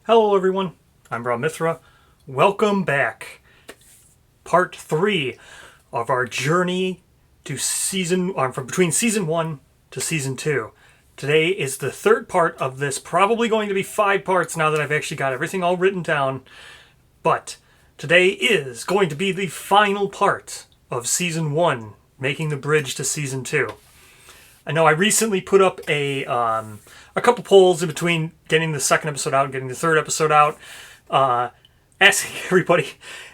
Hello everyone, I'm Rob Mithra. Welcome back. Part 3 of our journey to from between season 1 to season 2. Today is the third part of this, probably going to be 5 parts now that I've actually got everything all written down. But today is going to be the final part of season 1, making the bridge to season 2. I know I recently put up a couple polls in between getting the second episode out and getting the third episode out, asking everybody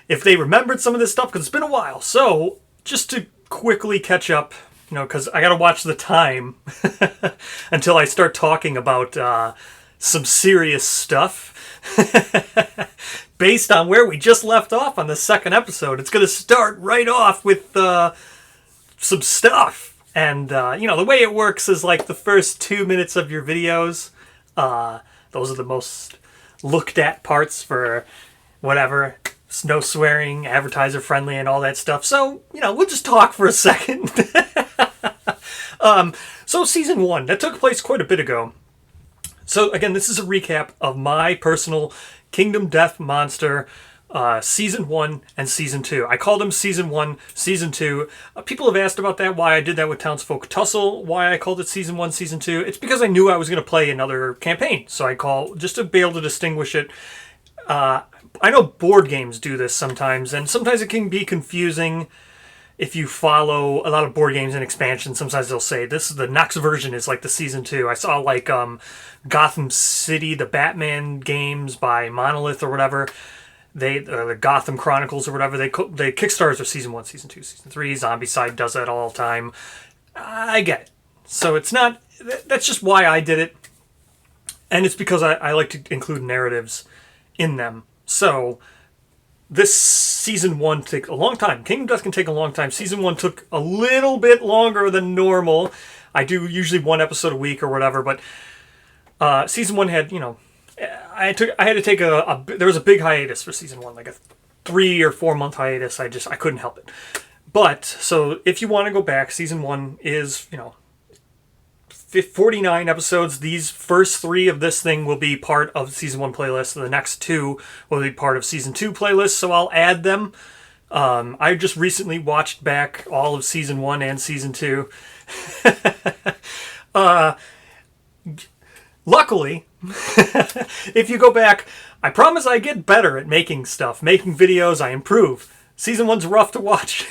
if they remembered some of this stuff, because it's been a while. So just to quickly catch up, because I got to watch the time until I start talking about some serious stuff. Based on where we just left off on the second episode, it's going to start right off with some stuff. And, the way it works is like the first 2 minutes of your videos, those are the most looked at parts for whatever, no swearing, advertiser friendly, and all that stuff. So, we'll just talk for a second. So season 1, that took place quite a bit ago. So again, this is a recap of my personal Kingdom Death Monster season 1 and season 2. I called them season 1, season 2. People have asked about that, why I did that with Townsfolk Tussle, why I called it season 1, season 2. It's because I knew I was going to play another campaign, so I call just to be able to distinguish it. I know board games do this sometimes, and sometimes it can be confusing if you follow a lot of board games and expansions. Sometimes they'll say this is the next version is like the season 2. I saw like Gotham City, the Batman games by Monolith or whatever. The Gotham Chronicles or whatever, they Kickstarters are season 1, season 2, season 3. Zombicide does that all the time. I get it. So it's not, that's just why I did it. And it's because I like to include narratives in them. So this season 1 took a long time. Kingdom Death can take a long time. Season 1 took a little bit longer than normal. I do usually 1 episode a week or whatever, but season 1 had, I had to take there was a big hiatus for season 1, like a 3 or 4 month hiatus. I couldn't help it. But so if you want to go back, season 1 is 49 episodes. These first 3 of this thing will be part of season 1 playlist. The next 2 will be part of season 2 playlist. So I'll add them. I just recently watched back all of season 1 and season 2. Luckily, if you go back, I promise I get better at making stuff, making videos. I improve. Season 1's rough to watch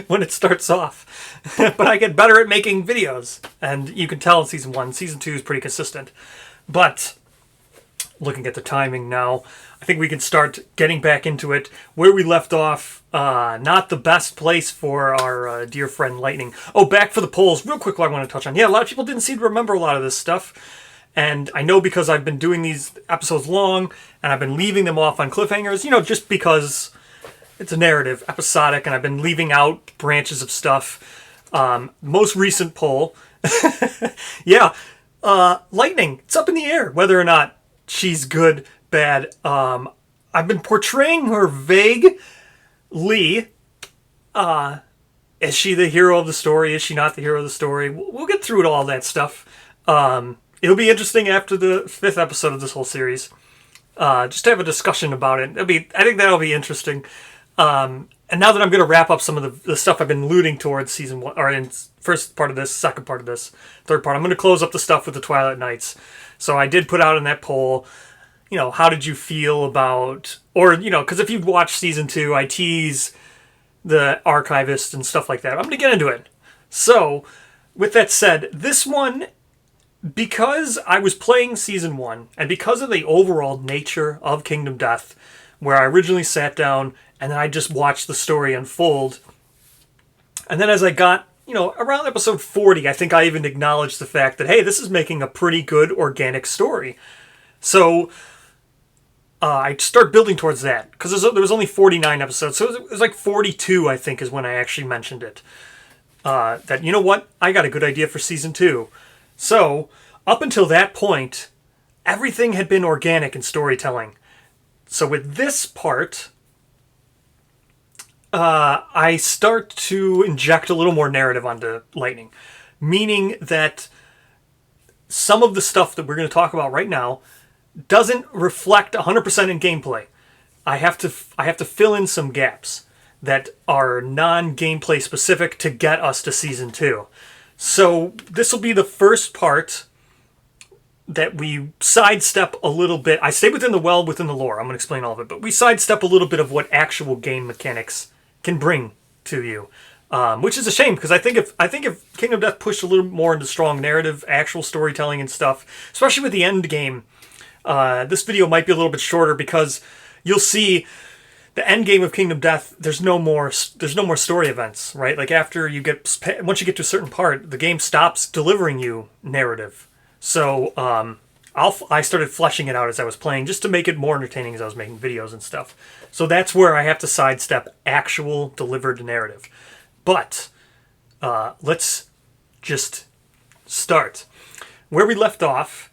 when it starts off, but I get better at making videos, and you can tell in season 1. Season 2 is pretty consistent, but looking at the timing now, I think we can start getting back into it. Where we left off, not the best place for our dear friend Lightning. Oh, back for the polls. Real quick, what I want to touch on. Yeah, a lot of people didn't seem to remember a lot of this stuff. And I know because I've been doing these episodes long, and I've been leaving them off on cliffhangers, just because it's a narrative, episodic, and I've been leaving out branches of stuff. Most recent poll. Yeah, Lightning. It's up in the air whether or not she's good, bad. I've been portraying her vaguely. Is she the hero of the story? Is she not the hero of the story? We'll get through all that stuff. It'll be interesting after the 5th episode of this whole series. Just to have a discussion about it. I think that'll be interesting. And now that I'm going to wrap up some of the stuff I've been alluding towards season 1, or in first part of this, second part of this, third part, I'm going to close up the stuff with the Twilight Knights. So I did put out in that poll, how did you feel about, or, because if you've watched season 2, I tease the archivist and stuff like that. I'm going to get into it. So, with that said, this one, because I was playing season 1, and because of the overall nature of Kingdom Death, where I originally sat down and then I just watched the story unfold, and then as I got, around episode 40, I think I even acknowledged the fact that, hey, this is making a pretty good organic story. So I start building towards that, because there was only 49 episodes, so it was like 42, I think, is when I actually mentioned it. That, you know what, I got a good idea for season 2. So, up until that point, everything had been organic in storytelling. So with this part, I start to inject a little more narrative onto Lightning. Meaning that some of the stuff that we're going to talk about right now doesn't reflect 100% in gameplay. I have to fill in some gaps that are non-gameplay specific to get us to season 2. So this will be the first part that we sidestep a little bit. I stay within the lore. I'm going to explain all of it, but we sidestep a little bit of what actual game mechanics can bring to you, which is a shame because I think if Kingdom Death pushed a little more into strong narrative, actual storytelling and stuff, especially with the end game, this video might be a little bit shorter because you'll see the end game of Kingdom Death. There's no more story events, right? Like once you get to a certain part, the game stops delivering you narrative. So I started fleshing it out as I was playing just to make it more entertaining as I was making videos and stuff. So that's where I have to sidestep actual delivered narrative. But let's just start. Where we left off,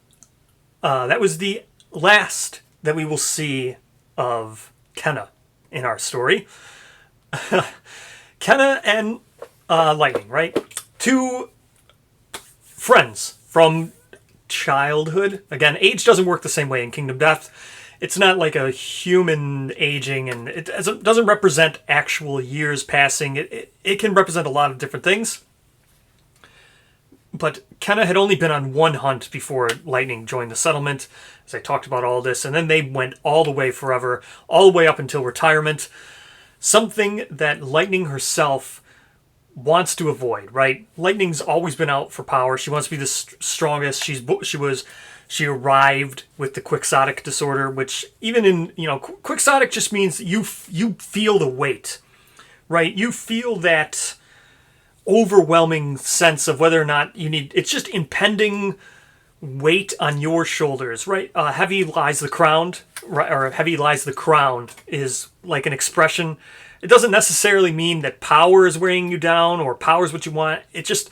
that was the last that we will see of Kenna in our story. Kenna and Lightning, right? Two friends from childhood. Again, age doesn't work the same way in Kingdom Death. It's not like a human aging, and it doesn't represent actual years passing. It can represent a lot of different things. But Kenna had only been on one hunt before Lightning joined the settlement, as I talked about all this, and then they went all the way forever, all the way up until retirement. Something that Lightning herself wants to avoid, right? Lightning's always been out for power. She wants to be the strongest. She arrived with the quixotic disorder, which even in, quixotic just means you feel the weight, right? You feel that overwhelming sense of whether or not it's just impending weight on your shoulders, right? Heavy lies the crown, right? Or heavy lies the crown is like an expression. It doesn't necessarily mean that power is weighing you down or power is what you want. It's just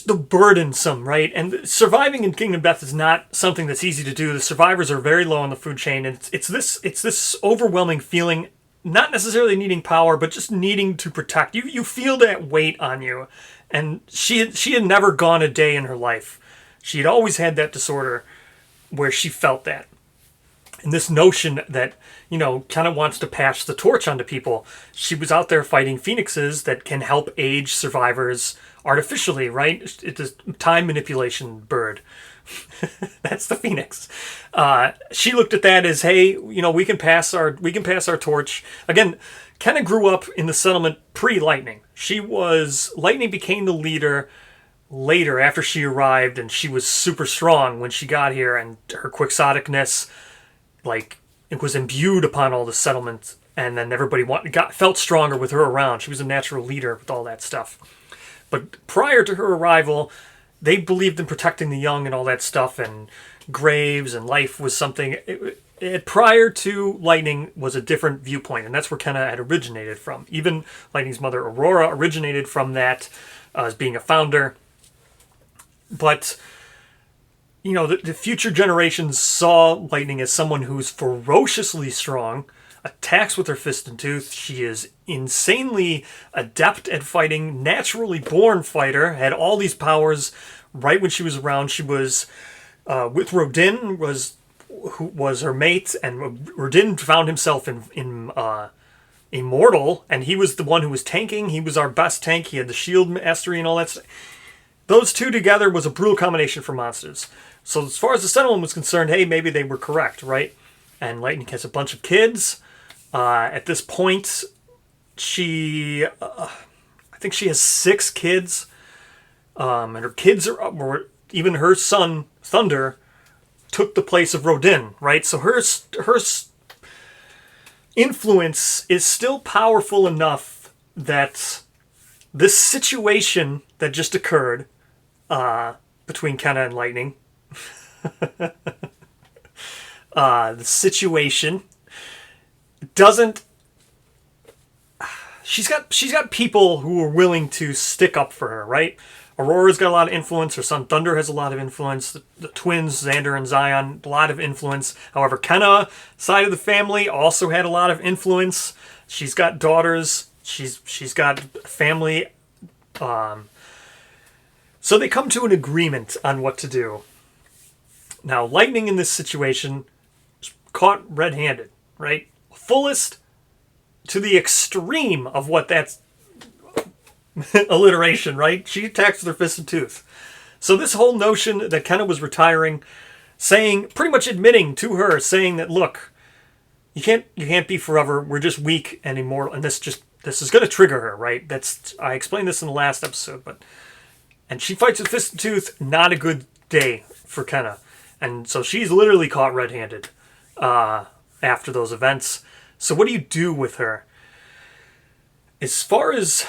the burdensome, right? And surviving in Kingdom Death is not something that's easy to do. The survivors are very low on the food chain, and it's this overwhelming feeling, not necessarily needing power, but just needing to protect. You feel that weight on you. And she had never gone a day in her life. She had always had that disorder where she felt that. And this notion that, kind of wants to pass the torch onto people. She was out there fighting phoenixes that can help age survivors artificially, right? It's a time manipulation bird. That's the phoenix. She looked at that as, hey, we can pass our torch. Again, Kenna grew up in the settlement pre-Lightning. Lightning became the leader later after she arrived, and she was super strong when she got here, and her quixoticness, it was imbued upon all the settlement, and then everybody felt stronger with her around. She was a natural leader with all that stuff. But prior to her arrival, they believed in protecting the young and all that stuff, and graves and life was something. Prior to Lightning was a different viewpoint, and that's where Kenna had originated from. Even Lightning's mother, Aurora, originated from that as being a founder. But, the future generations saw Lightning as someone who's ferociously strong, attacks with her fist and tooth. She is insanely adept at fighting, naturally born fighter, had all these powers right when she was around. She was with Rodin, who was her mate, and Rodin found himself in immortal, and he was the one who was tanking. He was our best tank. He had the shield mastery and all that stuff. Those two together was a brutal combination for monsters. So as far as the settlement was concerned, hey, maybe they were correct, right? And Lightning has a bunch of kids. At this point, I think she has 6 kids. And her kids even her son, Thunder, took the place of Rodin, right? So her influence is still powerful enough that this situation that just occurred between Kenna and Lightning, the situation doesn't. She's got people who are willing to stick up for her, right? Aurora's got a lot of influence. Her son Thunder has a lot of influence. The twins, Xander and Zion, a lot of influence. However, Kenna, side of the family, also had a lot of influence. She's got daughters. She's got family. So they come to an agreement on what to do. Now, Lightning in this situation is caught red-handed, right? Fullest to the extreme of what that's alliteration, right? She attacks with her fist and tooth. So this whole notion that Kenna was retiring, saying, pretty much admitting to her, saying that, look, you can't be forever. We're just weak and immortal, and this is going to trigger her, right? I explained this in the last episode, and she fights with fist and tooth. Not a good day for Kenna, and so she's literally caught red-handed after those events. So what do you do with her? As far as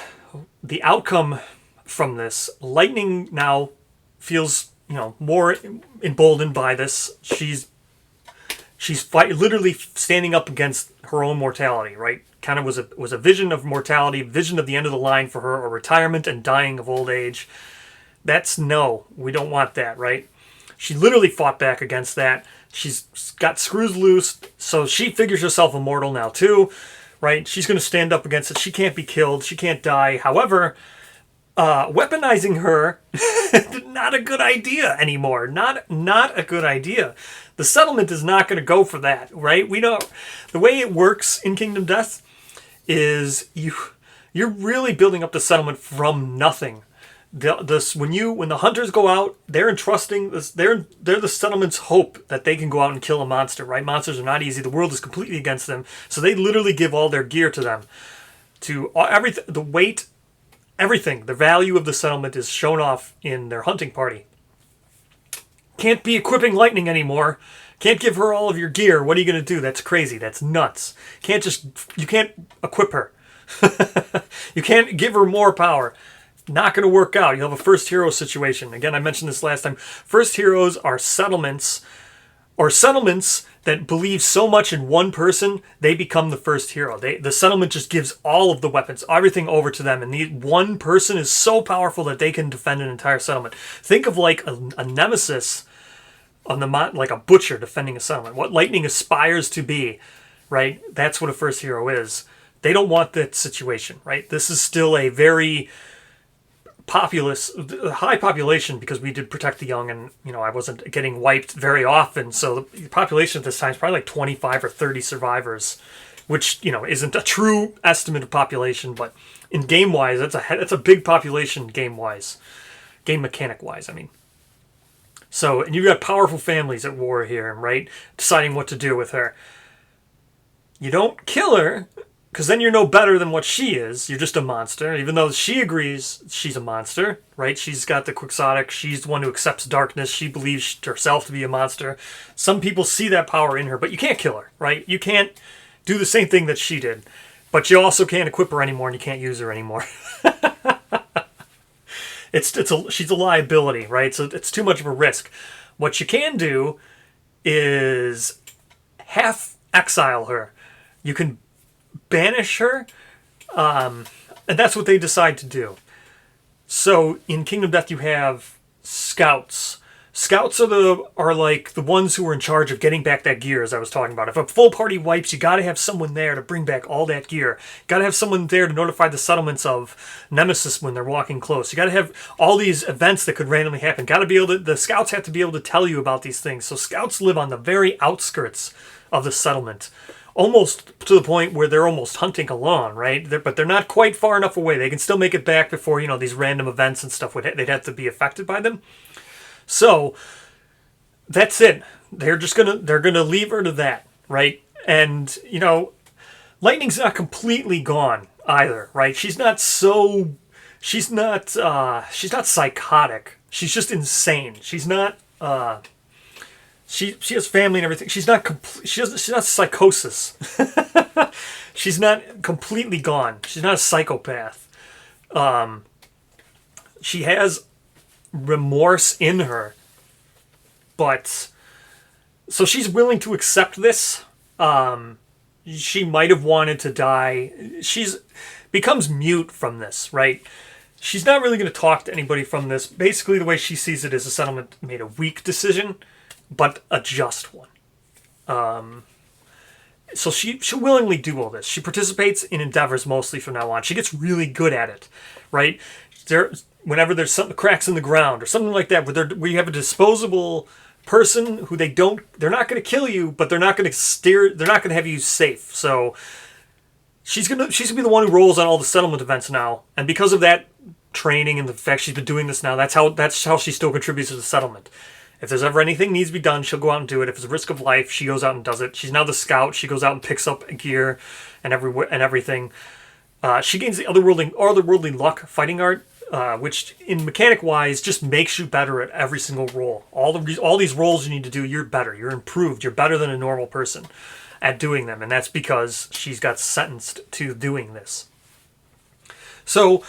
the outcome from this, Lightning now feels, more emboldened by this. She's literally standing up against her own mortality, right? Kind of was a vision of mortality, vision of the end of the line for her, or retirement and dying of old age. That's no, we don't want that, right? She literally fought back against that. She's got screws loose, so she figures herself immortal now too, right? She's going to stand up against it. She can't be killed. She can't die. However, weaponizing her, not a good idea anymore. Not a good idea. The settlement is not going to go for that, right? We know the way it works in Kingdom Death is you're really building up the settlement from nothing. When the hunters go out, they're entrusting this. They're the settlement's hope that they can go out and kill a monster, right? Monsters are not easy. The world is completely against them, so they literally give all their gear to them. To everything, the weight, everything, the value of the settlement is shown off in their hunting party. Can't be equipping Lightning anymore. Can't give her all of your gear. What are you going to do? That's crazy. That's nuts. You can't equip her. You can't give her more power. Not going to work out. You'll have a first hero situation. Again, I mentioned this last time. First heroes are settlements, or settlements that believe so much in one person, they become the first hero. The settlement just gives all of the weapons, everything over to them, and one person is so powerful that they can defend an entire settlement. Think of like a nemesis on like a butcher defending a settlement. What Lightning aspires to be, right? That's what a first hero is. They don't want that situation, right? This is still a very high population, because we did protect the young, and I wasn't getting wiped very often, so the population at this time is probably like 25 or 30 survivors, which isn't a true estimate of population, but in game wise that's a big population game mechanic wise, I mean. So, and you've got powerful families at war here, right, deciding what to do with her. You don't kill her, because then you're no better than what she is. You're just a monster, even though she agrees she's a monster, right? She's got the quixotic. She's the one who accepts darkness. She believes herself to be a monster. Some people see that power in her, but you can't kill her, right? You can't do the same thing that she did. But you also can't equip her anymore, and you can't use her anymore. She's a liability, right? So it's too much of a risk. What you can do is half exile her. You can banish her, and that's what they decide to do. So in Kingdom Death you have scouts. Scouts are like the ones who are in charge of getting back that gear, as I was talking about. If a full party wipes, you got to have someone there to bring back all that gear. Got to have someone there to notify the settlements of Nemesis when they're walking close. You got to have all these events that could randomly happen. The scouts have to be able to tell you about these things. So scouts live on the very outskirts of the settlement, almost to the point where they're almost hunting alone, right? But they're not quite far enough away. They can still make it back before these random events and stuff they'd have to be affected by them. So that's it. They're gonna leave her to that, right? And Lightning's not completely gone either, right? She's not psychotic. She's just insane. She's not she has family and everything. She's not she's not psychosis. She's not completely gone. She's not a psychopath. She has remorse in her, but so she's willing to accept this. She might have wanted to die. She's becomes mute from this, right? She's not really going to talk to anybody from this. Basically, the way she sees it is the settlement made a weak decision, but a just one. So she'll willingly do all this. She participates in endeavors mostly from now on. She gets really good at it, right? Whenever there's some cracks in the ground or something like that, where you have a disposable person who they're not going to kill you, but they're not going to have you safe. So she's going to be the one who rolls on all the settlement events now. And because of that training and the fact she's been doing this now, that's how she still contributes to the settlement. If there's ever anything needs to be done, she'll go out and do it. If it's a risk of life, she goes out and does it. She's now the scout. She goes out and picks up gear and everything. She gains the otherworldly luck fighting art, which in mechanic wise just makes you better at every single roll. All these rolls you need to do, you're better. You're improved. You're better than a normal person at doing them, and that's because she's got sentenced to doing this. So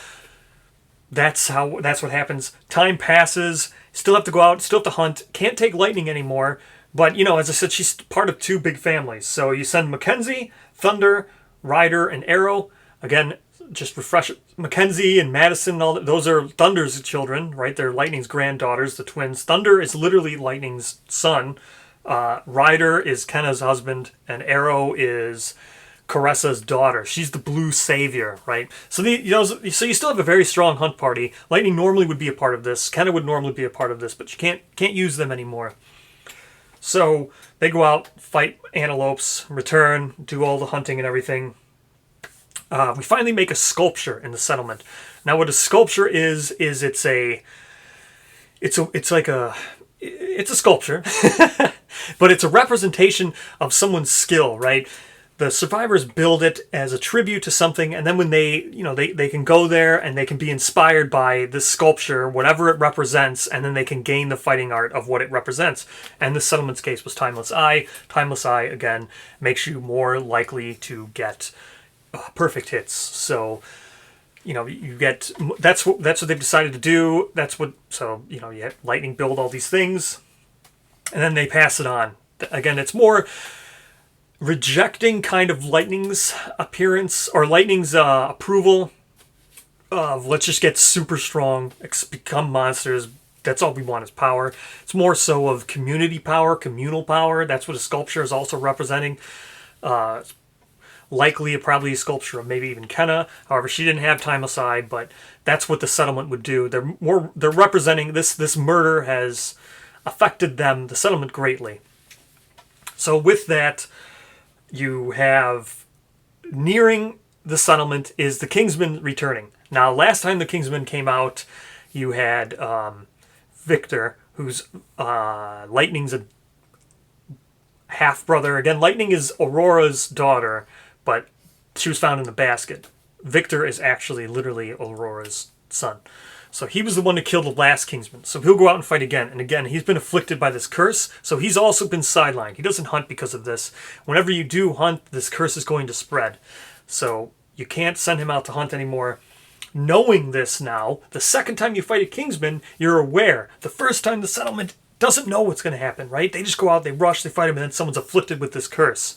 that's what happens. Time passes. Still have to go out. Still have to hunt. Can't take lightning anymore. But as I said, she's part of two big families. So you send Mackenzie, Thunder, Ryder, and Arrow. Again, just refresh it. Mackenzie and Madison, those are Thunder's children, right? They're Lightning's granddaughters, the twins. Thunder is literally Lightning's son. Ryder is Kenna's husband, and Arrow is Caressa's daughter. She's the blue savior, right? So so you still have a very strong hunt party. Lightning normally would be a part of this. Kenna would normally be a part of this, but you can't use them anymore. So they go out, fight antelopes, return, do all the hunting and everything. We finally make a sculpture in the settlement. Now, what a sculpture is it's a sculpture, but it's a representation of someone's skill, right? The survivors build it as a tribute to something, and then when they can go there and they can be inspired by this sculpture, whatever it represents, and then they can gain the fighting art of what it represents. And the settlement's case was Timeless Eye. Timeless Eye, again, makes you more likely to get perfect hits. So you get that's what they've decided to do. You have Lightning build all these things, and then they pass it on. Again, it's more rejecting kind of Lightning's appearance or Lightning's approval of let's just get super strong, become monsters. That's all we want is power. It's more so of community power, communal power. That's what a sculpture is also representing. Likely probably a sculpture of maybe even Kenna. However, she didn't have Timeless Eye, but that's what the settlement would do. They're representing this murder has affected them, the settlement, greatly. So with that, you have nearing the settlement is the Kingsmen returning. Now, last time the Kingsmen came out, you had Victor, who's Lightning's a half-brother. Again, Lightning is Aurora's daughter, but she was found in the basket. Victor is actually literally Aurora's son. So he was the one to kill the last Kingsman. So he'll go out and fight again. And again, he's been afflicted by this curse, so he's also been sidelined. He doesn't hunt because of this. Whenever you do hunt, this curse is going to spread. So you can't send him out to hunt anymore. Knowing this now, the second time you fight a Kingsman, you're aware. The first time the settlement doesn't know what's going to happen, right? They just go out, they rush, they fight him, and then someone's afflicted with this curse.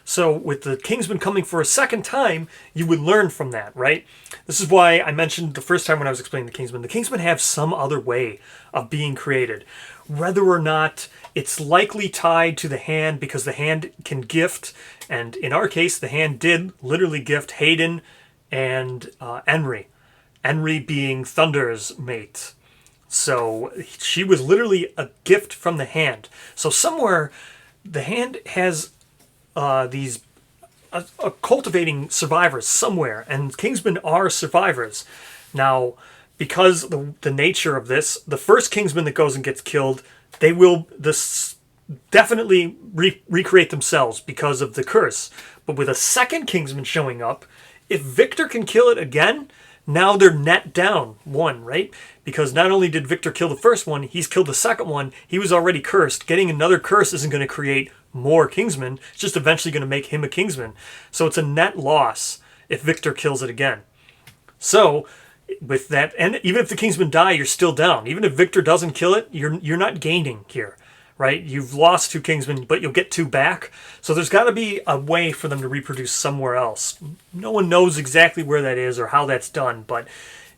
So with the Kingsman coming for a second time, you would learn from that, right? This is why I mentioned the first time when I was explaining the Kingsman. The Kingsman have some other way of being created. Whether or not it's likely tied to the hand, because the hand can gift, and in our case, the hand did literally gift Hayden and Enri. Enri being Thunder's mate. So she was literally a gift from the hand. So somewhere the hand has these cultivating survivors somewhere, and Kingsmen are survivors. Now, because the nature of this, the first Kingsman that goes and gets killed, they will definitely recreate themselves because of the curse. But with a second Kingsman showing up, if Victor can kill it again, now they're net down one, right? Because not only did Victor kill the first one, he's killed the second one. He was already cursed. Getting another curse isn't going to create more Kingsmen. It's just eventually going to make him a Kingsman. So it's a net loss if Victor kills it again. So with that, and even if the Kingsmen die, you're still down. Even if Victor doesn't kill it, you're not gaining here, right? You've lost 2 Kingsmen, but you'll get 2 back. So there's got to be a way for them to reproduce somewhere else. No one knows exactly where that is or how that's done, but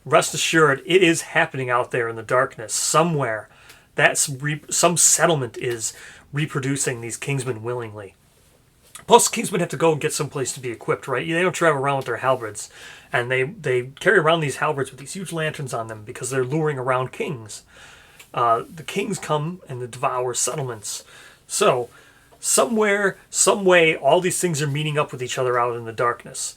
rest assured, it is happening out there in the darkness somewhere. Some settlement is reproducing these Kingsmen willingly. Plus, Kingsmen have to go and get someplace to be equipped, right? They don't travel around with their halberds. And they carry around these halberds with these huge lanterns on them because they're luring around kings. the kings come and they devour settlements. So somewhere, some way, all these things are meeting up with each other out in the darkness.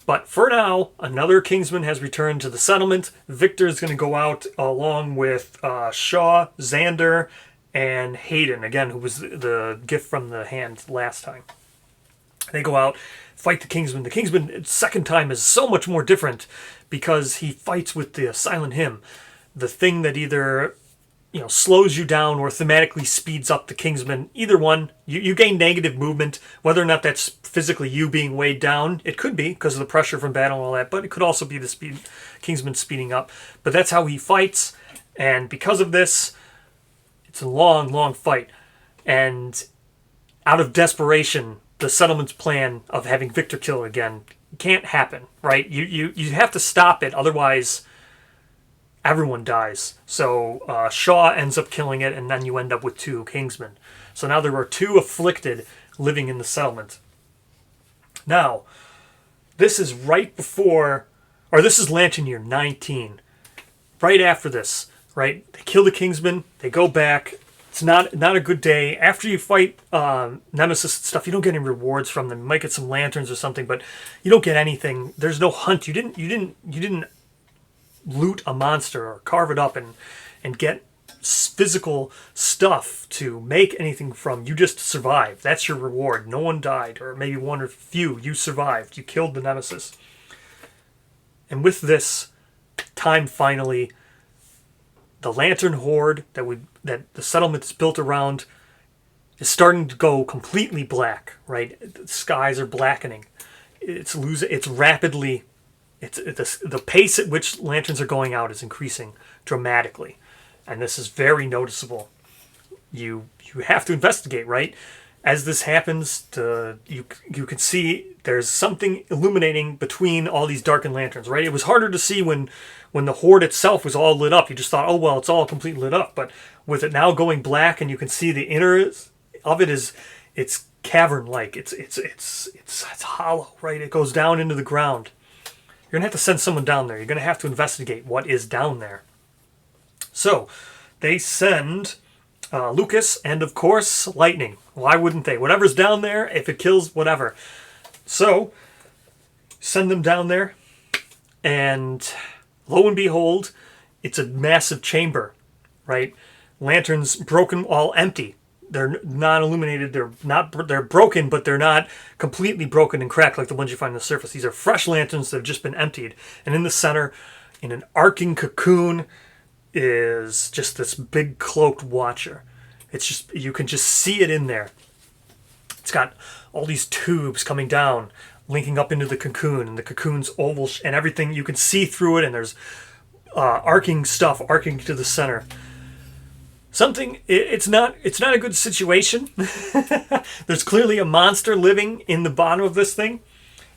But for now, another Kingsman has returned to the settlement. Victor is going to go out along with Shaw, Xander, and Hayden, again, who was the gift from the hand last time. They go out, fight the Kingsman. The Kingsman, second time, is so much more different because he fights with the Silent Hymn, the thing that either slows you down or thematically speeds up the Kingsman. Either one, you gain negative movement. Whether or not that's physically you being weighed down, it could be because of the pressure from battle and all that, but it could also be the Kingsman speeding up. But that's how he fights, and because of this, it's a long, long fight. And out of desperation, the settlement's plan of having Victor kill again can't happen, right? You have to stop it, otherwise everyone dies. So Shaw ends up killing it, and then you end up with 2 Kingsmen. So now there are 2 afflicted living in the settlement. Now, this is right before, or this is Lantern Year 19. Right after this, right? They kill the Kingsmen, they go back. It's not a good day. After you fight Nemesis and stuff, you don't get any rewards from them. You might get some lanterns or something, but you don't get anything. There's no hunt. You didn't loot a monster or carve it up and get physical stuff to make anything from. You just survived. That's your reward. No one died, or maybe one or few. You survived. You killed the Nemesis. And with this, time finally, the Lantern Horde that the settlement is built around is starting to go completely black, right? The skies are blackening. It's rapidly. The pace at which lanterns are going out is increasing dramatically, and this is very noticeable. You have to investigate, right? As this happens, you can see there's something illuminating between all these darkened lanterns, right? It was harder to see when the Horde itself was all lit up. You just thought, oh well, it's all completely lit up. But with it now going black, and you can see the inner of it it's cavern-like. It's hollow, right? It goes down into the ground. You're going to have to send someone down there. You're going to have to investigate what is down there. So they send Lucas and, of course, Lightning. Why wouldn't they? Whatever's down there, if it kills, whatever. So send them down there, and lo and behold, it's a massive chamber, right? Lanterns broken, all empty. They're not illuminated. They're broken, but they're not completely broken and cracked like the ones you find on the surface. These are fresh lanterns that have just been emptied. And in the center, in an arcing cocoon, is just this big cloaked watcher. It's just, you can just see it in there. It's got all these tubes coming down, linking up into the cocoon, and the cocoon's oval and everything. You can see through it, and there's arcing stuff arcing to the center. It's not a good situation. There's clearly a monster living in the bottom of this thing.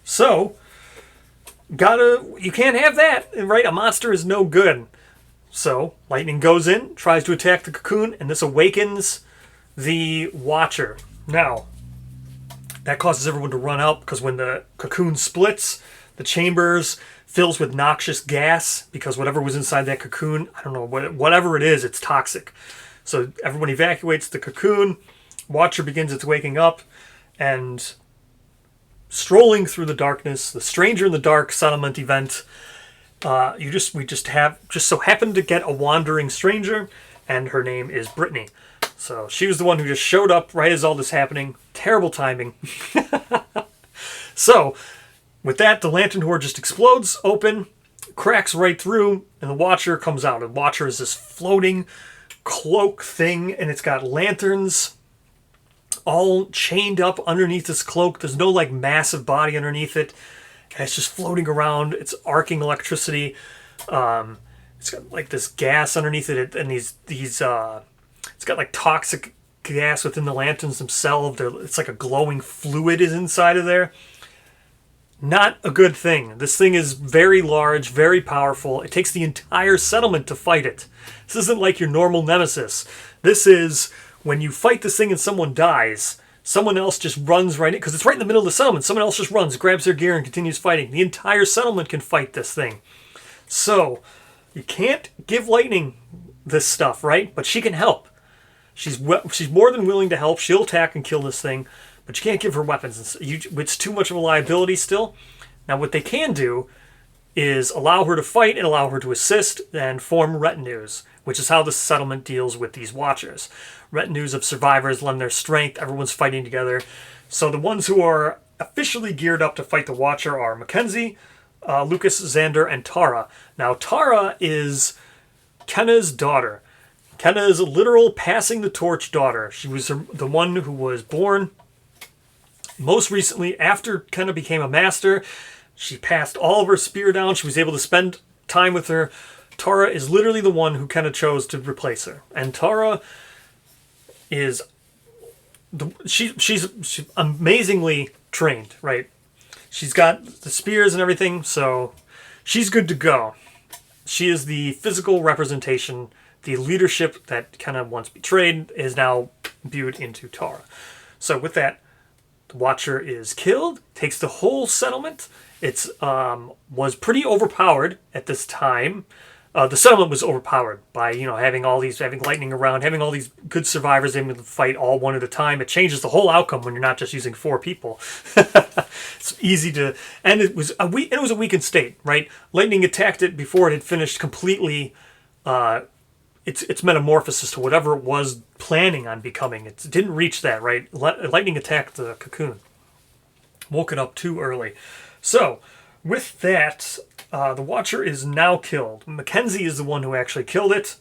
So, you can't have that, right? A monster is no good. So, Lightning goes in, tries to attack the cocoon, and this awakens the Watcher. Now, that causes everyone to run out, because when the cocoon splits, the chambers fills with noxious gas, because whatever was inside that cocoon, I don't know, whatever it is, it's toxic. So everyone evacuates the cocoon. Watcher begins its waking up, and strolling through the darkness, the Stranger in the Dark settlement event. We just so happened to get a wandering stranger, and her name is Brittany. So she was the one who just showed up right as all this happening. Terrible timing. So with that, the Lantern Horde just explodes open, cracks right through, and the Watcher comes out. The Watcher is this floating cloak thing, and it's got lanterns all chained up underneath this cloak. There's no massive body underneath it, and it's just floating around. It's arcing electricity. It's got this gas underneath it, and these it's got toxic gas within the lanterns themselves. It's like a glowing fluid is inside of there. Not a good thing. This thing is very large, very powerful. It takes the entire settlement to fight it. This isn't like your normal nemesis. This is when you fight this thing and someone dies, someone else just runs right in, because it's right in the middle of the settlement. Someone else just runs, grabs their gear, and continues fighting. The entire settlement can fight this thing. So, you can't give Lightning this stuff, right? But she can help. She's more than willing to help. She'll attack and kill this thing, but you can't give her weapons. It's too much of a liability still. Now, what they can do is allow her to fight and allow her to assist and form retinues, which is how the settlement deals with these Watchers. Retinues of survivors lend their strength. Everyone's fighting together. So the ones who are officially geared up to fight the Watcher are Mackenzie, Lucas, Xander, and Tara. Now, Tara is Kenna's daughter. Kenna is a literal passing the torch daughter. She was the one who was born most recently after Kenna became a master. She passed all of her spear down. She was able to spend time with her. Tara is literally the one who Kenna chose to replace her. And Tara is she's amazingly trained, right? She's got the spears and everything, so she's good to go. She is the physical representation. The leadership that Kenna once betrayed is now imbued into Tara. So with that, the Watcher is killed, takes the whole settlement. It's was pretty overpowered at this time. The settlement was overpowered by having lightning around, having all these good survivors able to fight all one at a time. It changes the whole outcome when you're not just using 4 people. It's easy to, and it was a weakened state, right? Lightning attacked it before it had finished completely. Its metamorphosis to whatever it was planning on becoming. It didn't reach that, right? Lightning attacked the cocoon. Woke it up too early. So, with that, the Watcher is now killed. Mackenzie is the one who actually killed it.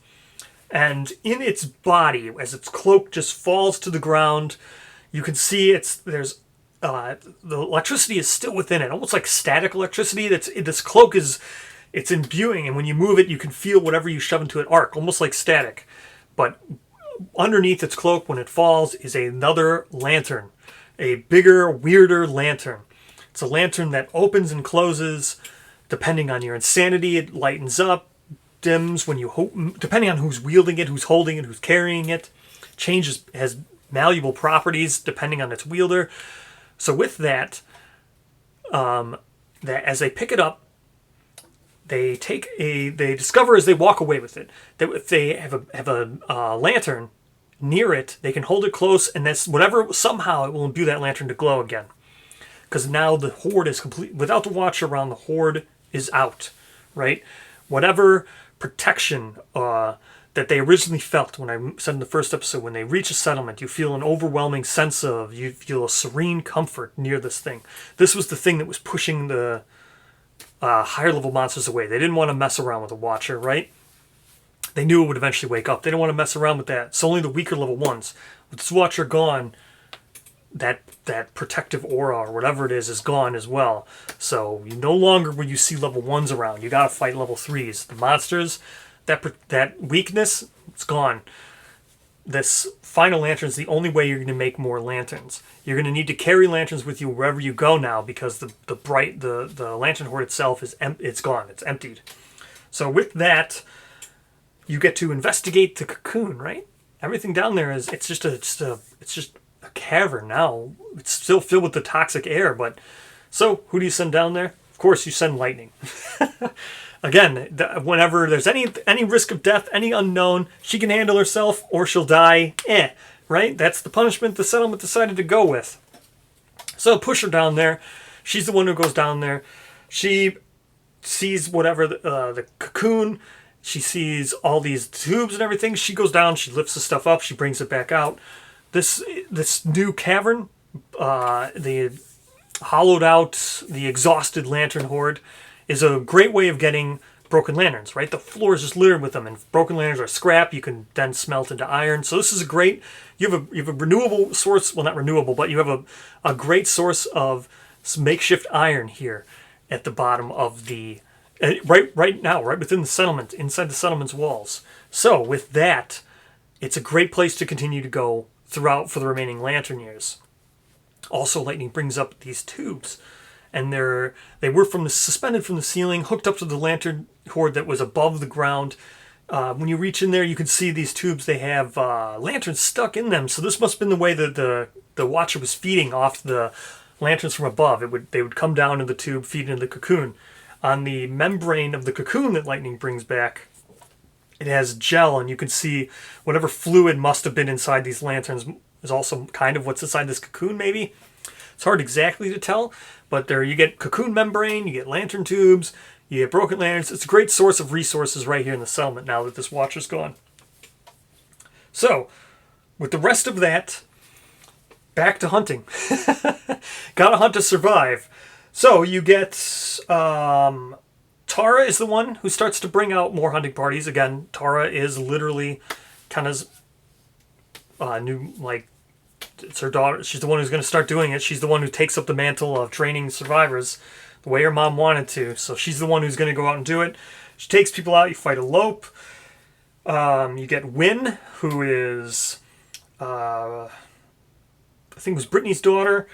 And in its body, as its cloak just falls to the ground, you can see the electricity is still within it, almost like static electricity. This cloak it's imbuing, and when you move it, you can feel whatever you shove into it arc, almost like static. But underneath its cloak, when it falls, is another lantern. A bigger, weirder lantern. It's a lantern that opens and closes depending on your insanity. It lightens up, dims when you depending on who's wielding it, who's holding it, who's carrying it. Changes, has malleable properties depending on its wielder. So with that as they pick it up, they discover as they walk away with it that if they have a lantern near it, they can hold it close, and somehow it will imbue that lantern to glow again. Because now the horde is complete. Without the Watcher around, the horde is out, right? Whatever protection that they originally felt when I said in the first episode, when they reach a settlement, you feel an overwhelming sense of, you feel a serene comfort near this thing. This was the thing that was pushing the higher level monsters away. They didn't want to mess around with the Watcher, right? They knew it would eventually wake up. They didn't want to mess around with that. It's only the weaker level ones. With this Watcher gone, that protective aura or whatever it is gone as well. So you no longer will you see level 1s around. You got to fight level 3s. The monsters, that weakness, it's gone. This final lantern is the only way you're going to make more lanterns. You're going to need to carry lanterns with you wherever you go now, because the lantern horde itself it's gone. It's emptied. So with that, you get to investigate the cocoon, right? Everything down there it's just a cavern now. It's still filled with the toxic air, but so who do you send down there? Of course, you send lightning. Again, whenever there's any risk of death, any unknown, she can handle herself or she'll die. Right? That's the punishment the settlement decided to go with. So push her down there. She's the one who goes down there. She sees whatever the cocoon. She sees all these tubes and everything. She goes down. She lifts the stuff up. She brings it back out. This new cavern, the hollowed out, the exhausted lantern horde, is a great way of getting broken lanterns, right? The floor is just littered with them, and broken lanterns are scrap. You can then smelt into iron. So this is a great, you have a renewable source, well, not renewable, but you have a great source of makeshift iron here at the bottom of the, right now, right within the settlement, inside the settlement's walls. So with that, it's a great place to continue to go throughout for the remaining lantern years. Also, lightning brings up these tubes, and they were suspended from the ceiling, hooked up to the lantern horde that was above the ground. When you reach in there, you can see these tubes. They have lanterns stuck in them. So this must have been the way that the Watcher was feeding off the lanterns from above. They would come down in the tube, feed into the cocoon. On the membrane of the cocoon that lightning brings back, It has gel, and you can see whatever fluid must have been inside these lanterns is also kind of what's inside this cocoon, maybe. It's hard exactly to tell, but there you get cocoon membrane, you get lantern tubes, you get broken lanterns. It's a great source of resources right here in the settlement now that this Watcher's gone. So, with the rest of that, back to hunting. Gotta hunt to survive. So you get Tara is the one who starts to bring out more hunting parties. Again, Tara is literally Kenna's new, like, it's her daughter. She's the one who's going to start doing it. She's the one who takes up the mantle of training survivors the way her mom wanted to. So she's the one who's going to go out and do it. She takes people out. You fight a lope. You get Wynn, who is, I think it was Brittany's daughter.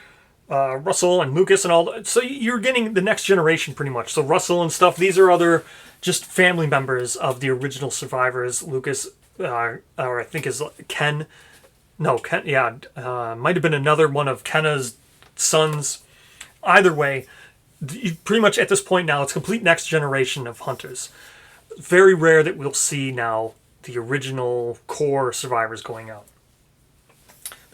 Russell and Lucas and all that. So you're getting the next generation pretty much. So Russell and stuff, these are other just family members of the original survivors. Lucas, or I think is Ken. No, Ken, yeah. Might have been another one of Kenna's sons. Either way, pretty much at this point now, it's complete next generation of hunters. Very rare that we'll see now the original core survivors going out.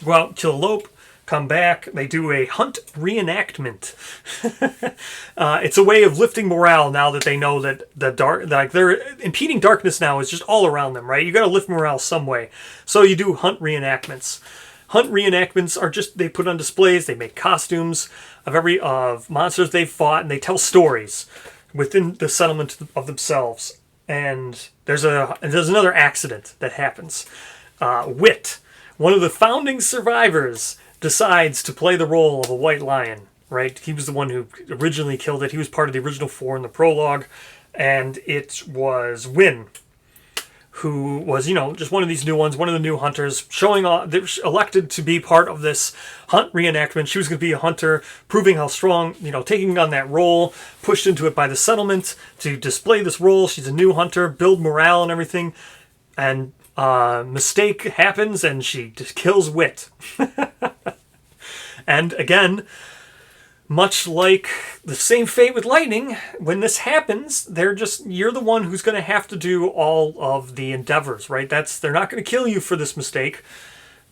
Go out, kill a lope, come back. They do a hunt reenactment. It's a way of lifting morale now that they know that the dark, like their impeding darkness now is just all around them, right? You got to lift morale some way. So you do hunt reenactments. Hunt reenactments are just, they put on displays, they make costumes of monsters they've fought, and they tell stories within the settlement of themselves. And there's another accident that happens. Wit, one of the founding survivors, decides to play the role of a white lion, right? He was the one who originally killed it. He was part of the original 4 in the prologue, and it was Wynn, who was, just one of these new ones, one of the new hunters, showing off. They were elected to be part of this hunt reenactment. She was going to be a hunter, proving how strong, taking on that role, pushed into it by the settlement to display this role. She's a new hunter, build morale and everything, and mistake happens, and she just kills Wit. And again, much like the same fate with lightning, when this happens, you're the one who's going to have to do all of the endeavors, right? They're not going to kill you for this mistake,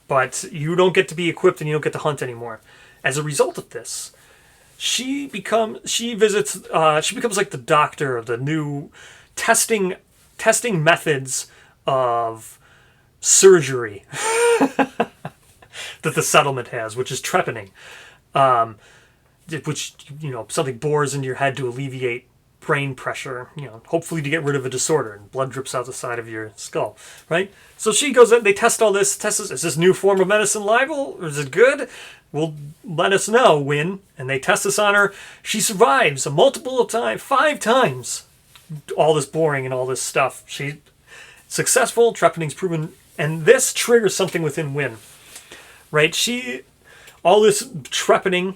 but you don't get to be equipped and you don't get to hunt anymore. As a result of this, she becomes like the doctor of the new testing methods of surgery that the settlement has, which is trepanning. Which, something bores into your head to alleviate brain pressure, hopefully to get rid of a disorder, and blood drips out the side of your skull, right? So she goes in, they test all this, is this new form of medicine liable, or is it good? Well, let us know, Wynn. And they test this on her. She survives 5 times, all this boring and all this stuff. She successful, trepanning's proven, and this triggers something within Wynn, right? All this trepanning,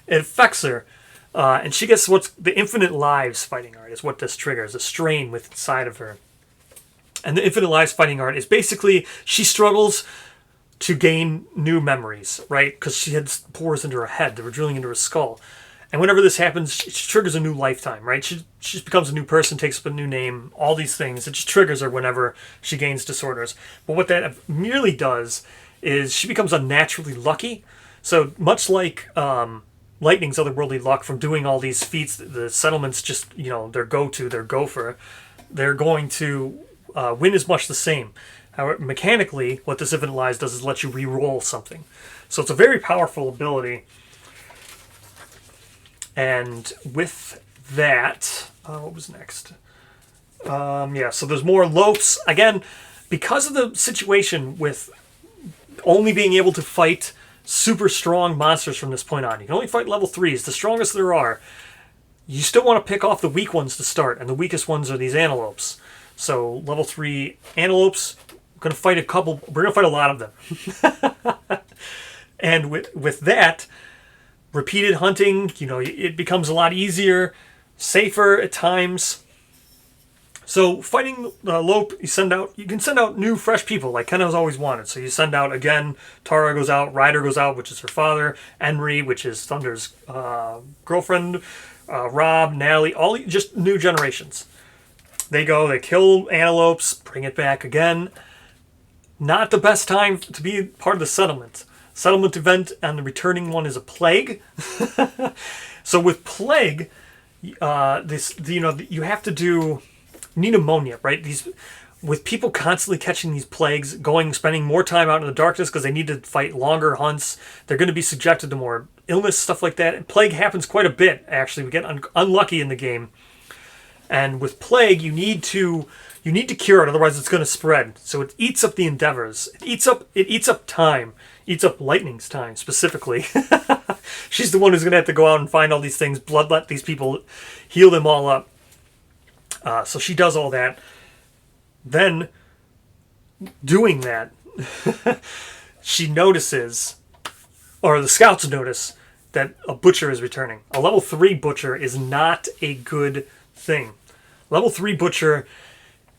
it affects her. And she gets what's the infinite lives fighting art is what this triggers, a strain within inside of her. And the infinite lives fighting art is basically she struggles to gain new memories, right? Because she had pores into her head that were drilling into her skull. And whenever this happens, she triggers a new lifetime, right? She just becomes a new person, takes up a new name, all these things. It just triggers her whenever she gains disorders. But what that merely does is she becomes unnaturally lucky. So much like Lightning's otherworldly luck from doing all these feats, the settlements just, their go-to, their gopher, they're going to win as much the same. However, mechanically, what this Infinite Lives does is let you re-roll something. So it's a very powerful ability. And with that, what was next? So there's more lopes. Again, because of the situation with only being able to fight super strong monsters from this point on, you can only fight level 3s, the strongest there are. You still want to pick off the weak ones to start, and the weakest ones are these antelopes. So level 3 antelopes, we're going to fight a lot of them. And with that, repeated hunting, it becomes a lot easier, safer at times. So fighting Lope, you can send out new, fresh people, like Kenna's always wanted. So you send out, again, Tara goes out, Ryder goes out, which is her father, Enri, which is Thunder's girlfriend, Rob, Natalie, all just new generations. They go, they kill antelopes, bring it back again. Not the best time to be part of the settlement. Settlement event, and the returning one is a plague. So with plague, you have to do, you need ammonia, right? With people constantly catching these plagues, spending more time out in the darkness because they need to fight longer hunts, they're going to be subjected to more illness, stuff like that. And plague happens quite a bit, actually. We get unlucky in the game. And with plague, you need to cure it, otherwise it's going to spread. So it eats up the endeavors. It eats up time. Eats up Lightning's time, specifically. She's the one who's going to have to go out and find all these things, bloodlet these people, heal them all up. So she does all that. Then, doing that, she notices, or the scouts notice, that a butcher is returning. A level 3 butcher is not a good thing. Level 3 butcher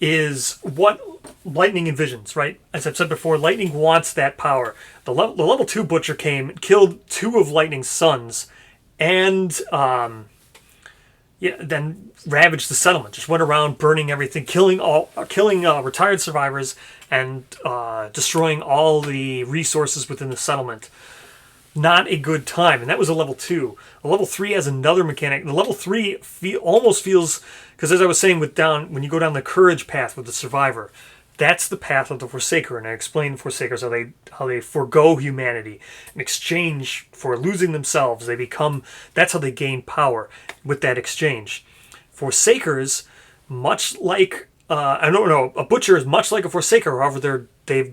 is what Lightning envisions, right? As I've said before, Lightning wants that power. The level 2 butcher came, killed 2 of Lightning's sons, and then ravaged the settlement. Just went around burning everything, killing retired survivors, and destroying all the resources within the settlement. Not a good time, and that was a level 2. A level 3 has another mechanic. The level 3 almost feels, because as I was saying, when you go down the courage path with the survivor, that's the path of the Forsaker, and I explained Forsakers how they forego humanity in exchange for losing themselves. That's how they gain power with that exchange. Forsakers, much like a butcher is much like a Forsaker. However, they've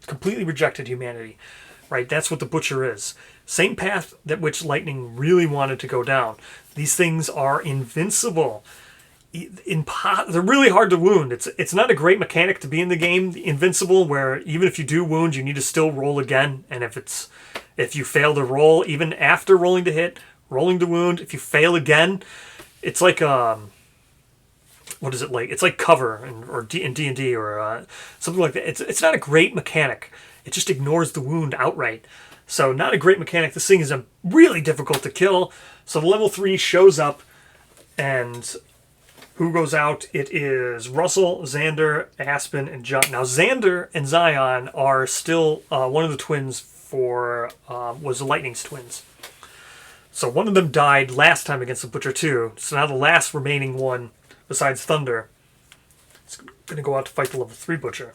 completely rejected humanity. Right, that's what the butcher is. Same path that which Lightning really wanted to go down. These things are invincible. They're really hard to wound. It's not a great mechanic to be in the game, invincible, where even if you do wound, you need to still roll again. And if you fail to roll, even after rolling to hit, rolling to wound, if you fail again, it's like what is it like? It's like cover in D&D or something like that. It's not a great mechanic. It just ignores the wound outright. So not a great mechanic. This thing is really difficult to kill. So the level 3 shows up, and who goes out? It is Russell, Xander, Aspen, and John. Now Xander and Zion are still one of the twins was Lightning's twins. So one of them died last time against the Butcher 2. So now the last remaining one, besides Thunder, is going to go out to fight the level 3 Butcher.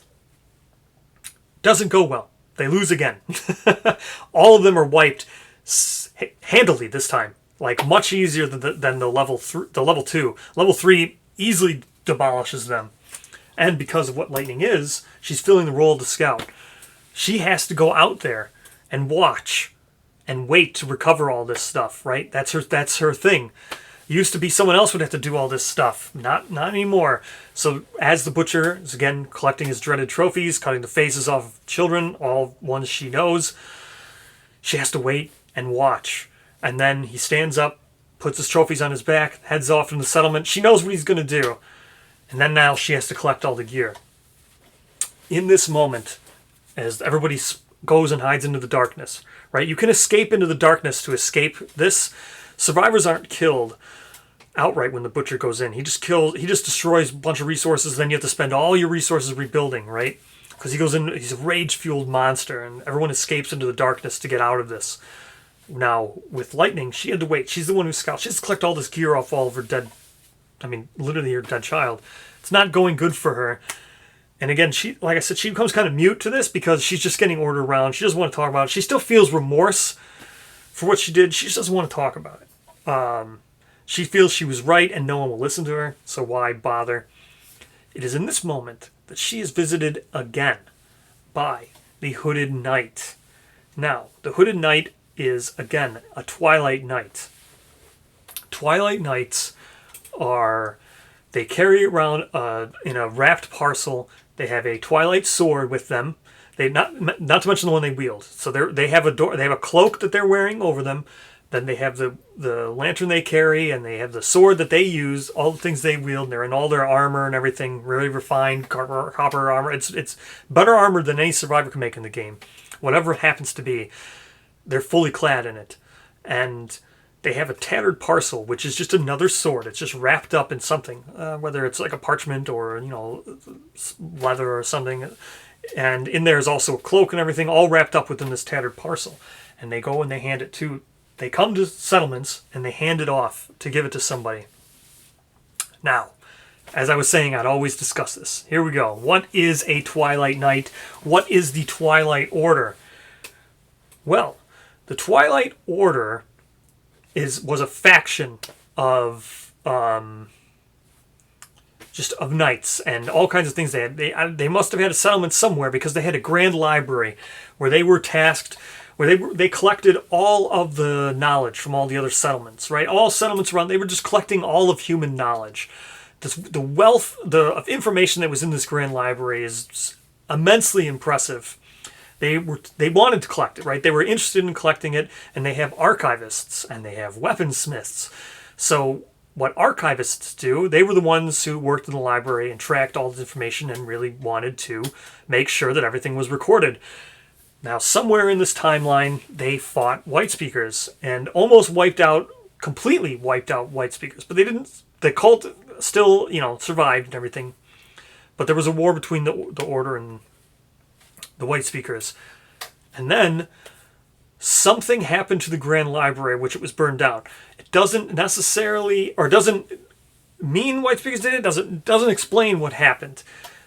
Doesn't go well. They lose again. All of them are wiped handily this time. Like much easier than the level 2. Level 3 easily demolishes them. And because of what Lightning is, she's filling the role of the scout. She has to go out there and watch and wait to recover all this stuff, right? That's her thing. It used to be someone else would have to do all this stuff. Not anymore. So as the butcher is again collecting his dreaded trophies, cutting the faces off of children, all ones she knows, she has to wait and watch. And then he stands up, puts his trophies on his back, heads off in the settlement. She knows what he's going to do. And then now she has to collect all the gear. In this moment, as everybody goes and hides into the darkness, right? You can escape into the darkness to escape this. Survivors aren't killed outright when the butcher goes in. He just destroys a bunch of resources, then you have to spend all your resources rebuilding, right? Because he goes in, he's a rage-fueled monster, and everyone escapes into the darkness to get out of this. Now, with Lightning, she had to wait. She's the one who scouts. She has to collect all this gear off all of her literally her dead child. It's not going good for her. And again, like I said, she becomes kind of mute to this because she's just getting ordered around. She doesn't want to talk about it. She still feels remorse for what she did. She just doesn't want to talk about it. She feels she was right and no one will listen to her, so why bother? It is in this moment that she is visited again by the Hooded Knight. Now, the Hooded Knight is, again, a Twilight Knight. Twilight Knights they carry around in a wrapped parcel. They have a Twilight sword with them. They not to mention the one they wield. So they have a cloak that they're wearing over them. Then they have the lantern they carry, and they have the sword that they use. All the things they wield. They're in all their armor and everything, really refined copper armor. It's better armor than any survivor can make in the game. Whatever it happens to be, they're fully clad in it, and they have a tattered parcel, which is just another sword. It's just wrapped up in something, whether it's like a parchment or, leather or something. And in there is also a cloak and everything, all wrapped up within this tattered parcel. And they go and they hand it to, they come to settlements and they hand it off to give it to somebody. Now, as I was saying, I'd always discuss this. Here we go. What is a Twilight Knight? What is the Twilight Order? Well, the Twilight Order was a faction of just of knights and all kinds of things. They must have had a settlement somewhere because they had a grand library where they were tasked, where they collected all of the knowledge from all the other settlements, right? All settlements around, they were just collecting all of human knowledge. The wealth of information that was in this grand library is immensely impressive. They wanted to collect it, right? They were interested in collecting it, and they have archivists and they have weaponsmiths. So what archivists do, they were the ones who worked in the library and tracked all the information and really wanted to make sure that everything was recorded. Now, somewhere in this timeline, they fought white speakers and almost completely wiped out white speakers. But they didn't. The cult still, survived and everything. But there was a war between the Order and the white speakers. And then something happened to the Grand Library, which it was burned down. It doesn't necessarily, or doesn't mean white speakers did it. Doesn't explain what happened.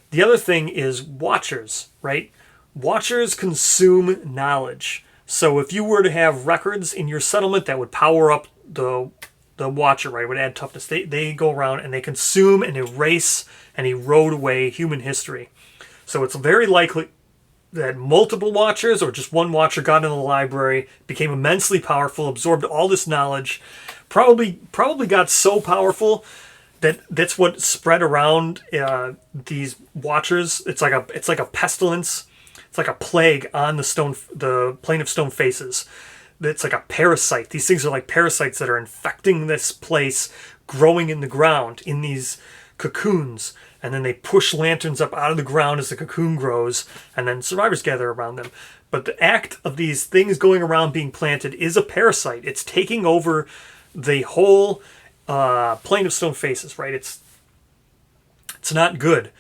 The other thing is Watchers, right? Watchers consume knowledge. So if you were to have records in your settlement that would power up the Watcher, right, would add toughness, they go around and they consume and erase and erode away human history. So it's very likely that multiple Watchers or just one Watcher got in the library, became immensely powerful, absorbed all this knowledge, probably got so powerful that that's what spread around these Watchers. It's like a pestilence. It's like a plague on the plane of stone faces. It's like a parasite. These things are like parasites that are infecting this place, growing in the ground in these cocoons. And then they push lanterns up out of the ground as the cocoon grows, and then survivors gather around them. But the act of these things going around being planted is a parasite. It's taking over the whole plane of stone faces, right? It's not good.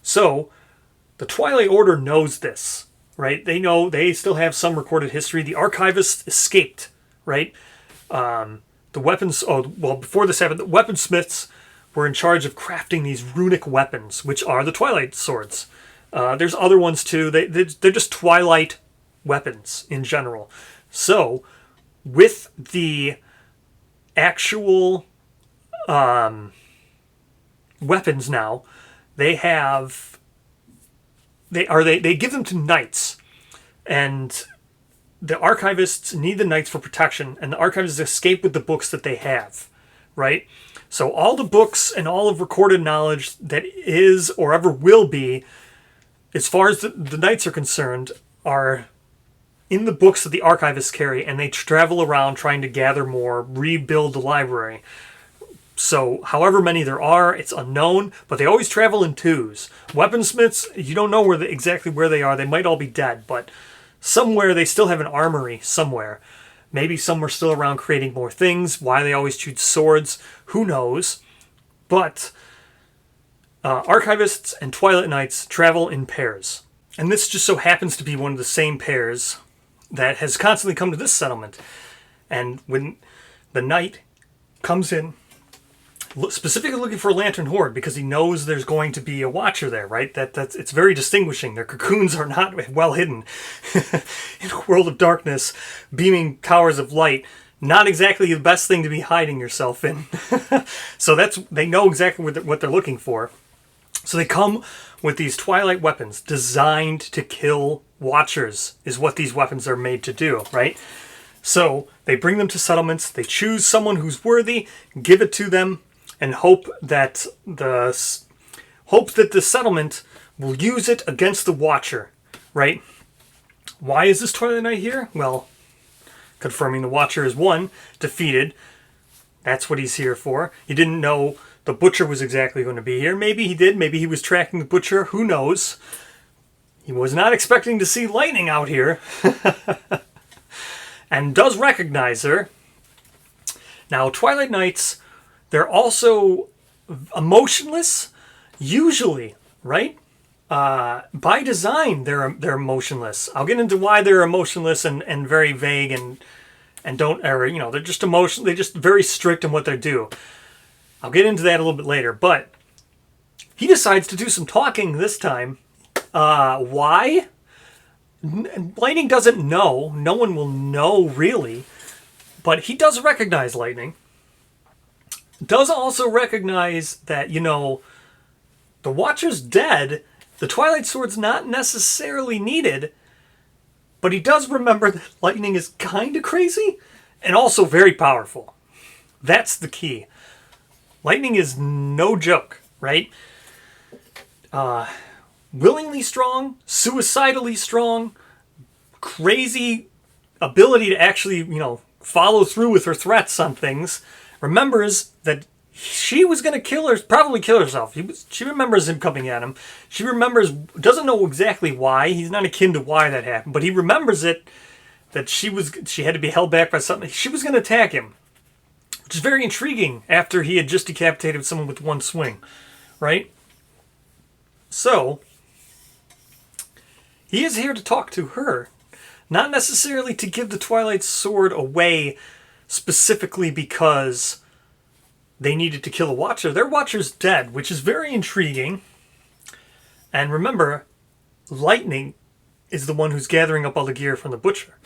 So the Twilight Order knows this, right? They know they still have some recorded history. The archivists escaped, right? The weapons. Before this happened, the weaponsmiths were in charge of crafting these runic weapons, which are the Twilight swords. There's other ones too. They're just Twilight weapons in general. So, with the actual weapons now, they give them to knights, and the archivists need the knights for protection, and the archivists escape with the books that they have, right? So all the books and all of recorded knowledge that is or ever will be, as far as the knights are concerned, are in the books that the archivists carry, and they travel around trying to gather more, rebuild the library. So however many there are, it's unknown, but they always travel in twos. Weaponsmiths, you don't know exactly where they are. They might all be dead, but somewhere they still have an armory somewhere. Maybe some are still around creating more things. Why they always choose swords, who knows? But archivists and Twilight Knights travel in pairs. And this just so happens to be one of the same pairs that has constantly come to this settlement. And when the knight comes in, specifically looking for a lantern horde because he knows there's going to be a Watcher there, right? It's very distinguishing. Their cocoons are not well hidden. In a world of darkness, beaming towers of light, not exactly the best thing to be hiding yourself in. So they know exactly what they're looking for. So they come with these Twilight weapons designed to kill Watchers, is what these weapons are made to do, right? So they bring them to settlements, they choose someone who's worthy, give it to them, and hope that the settlement will use it against the Watcher, right? Why is this Twilight Knight here? Well, confirming the Watcher is defeated. That's what he's here for. He didn't know the Butcher was exactly going to be here. Maybe he did. Maybe he was tracking the Butcher. Who knows? He was not expecting to see lightning out here. And does recognize her. Now, Twilight Knights, they're also emotionless, usually, right? By design, they're emotionless. I'll get into why they're emotionless and very vague and don't, or, you know, they're just emotional. They're just very strict in what they do. I'll get into that a little bit later, but he decides to do some talking this time. Why? Lightning doesn't know. No one will know, really. But he does recognize Lightning. Does also recognize that, you know, the Watcher's dead. The Twilight Sword's not necessarily needed. But he does remember that Lightning is kind of crazy and also very powerful. That's the key. Lightning is no joke, right? Willingly strong, suicidally strong, crazy ability to actually, you know, follow through with her threats on things. Remembers that she was going to kill her, probably kill herself. She remembers him coming at him. She remembers, doesn't know exactly why. He's not akin to why that happened, but he remembers it, that she had to be held back by something. She was going to attack him, which is very intriguing after he had just decapitated someone with one swing, right? So, he is here to talk to her, not necessarily to give the Twilight Sword away specifically because they needed to kill a Watcher. Their Watcher's dead, which is very intriguing. And remember, Lightning is the one who's gathering up all the gear from the Butcher.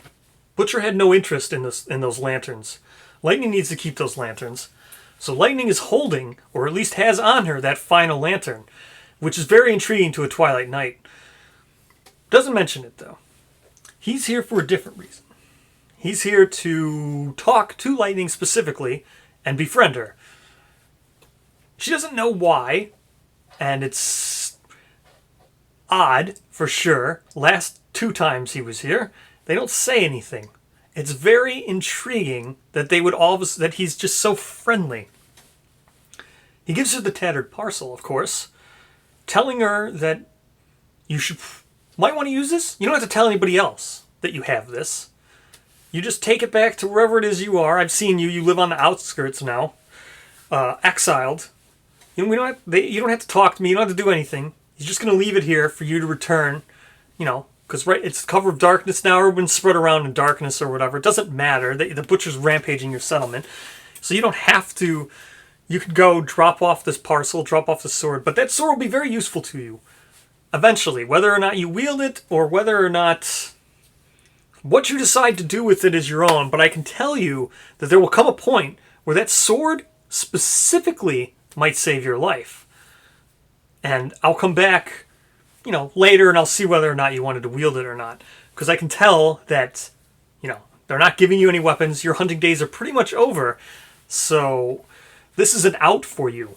Butcher had no interest in those lanterns. Lightning needs to keep those lanterns. So Lightning is holding, or at least has on her, that final lantern, which is very intriguing to a Twilight Knight. Doesn't mention it, though. He's here for a different reason. He's here to talk to Lightning specifically and befriend her. She doesn't know why, and it's odd, for sure. Last 2 times he was here, they don't say anything. It's very intriguing that they would that he's just so friendly. He gives her the tattered parcel, of course, telling her that you might want to use this. You don't have to tell anybody else that you have this. You just take it back to wherever it is you are. I've seen you. You live on the outskirts now, exiled. You don't have to talk to me. You don't have to do anything. He's just going to leave it here for you to return. You know, because it's the cover of darkness now. Everyone's spread around in darkness or whatever. It doesn't matter. The Butcher's rampaging your settlement, so you don't have to. You could go drop off this parcel, drop off the sword, but that sword will be very useful to you eventually, whether or not you wield it or whether or not what you decide to do with it is your own. But I can tell you that there will come a point where that sword specifically might save your life. And I'll come back, you know, later and I'll see whether or not you wanted to wield it or not. Because I can tell that, you know, they're not giving you any weapons. Your hunting days are pretty much over. So this is an out for you.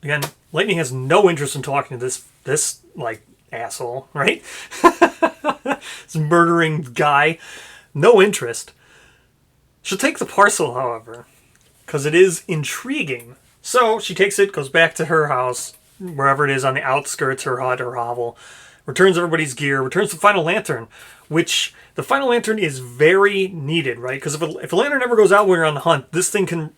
Again, Lightning has no interest in talking to this like, asshole, right? This murdering guy. No interest. She'll take the parcel, however, because it is intriguing. So she takes it, goes back to her house, wherever it is on the outskirts, her hut or hovel, returns everybody's gear, returns the final lantern, which the final lantern is very needed, right? Because if a lantern ever goes out when you're on the hunt, this thing can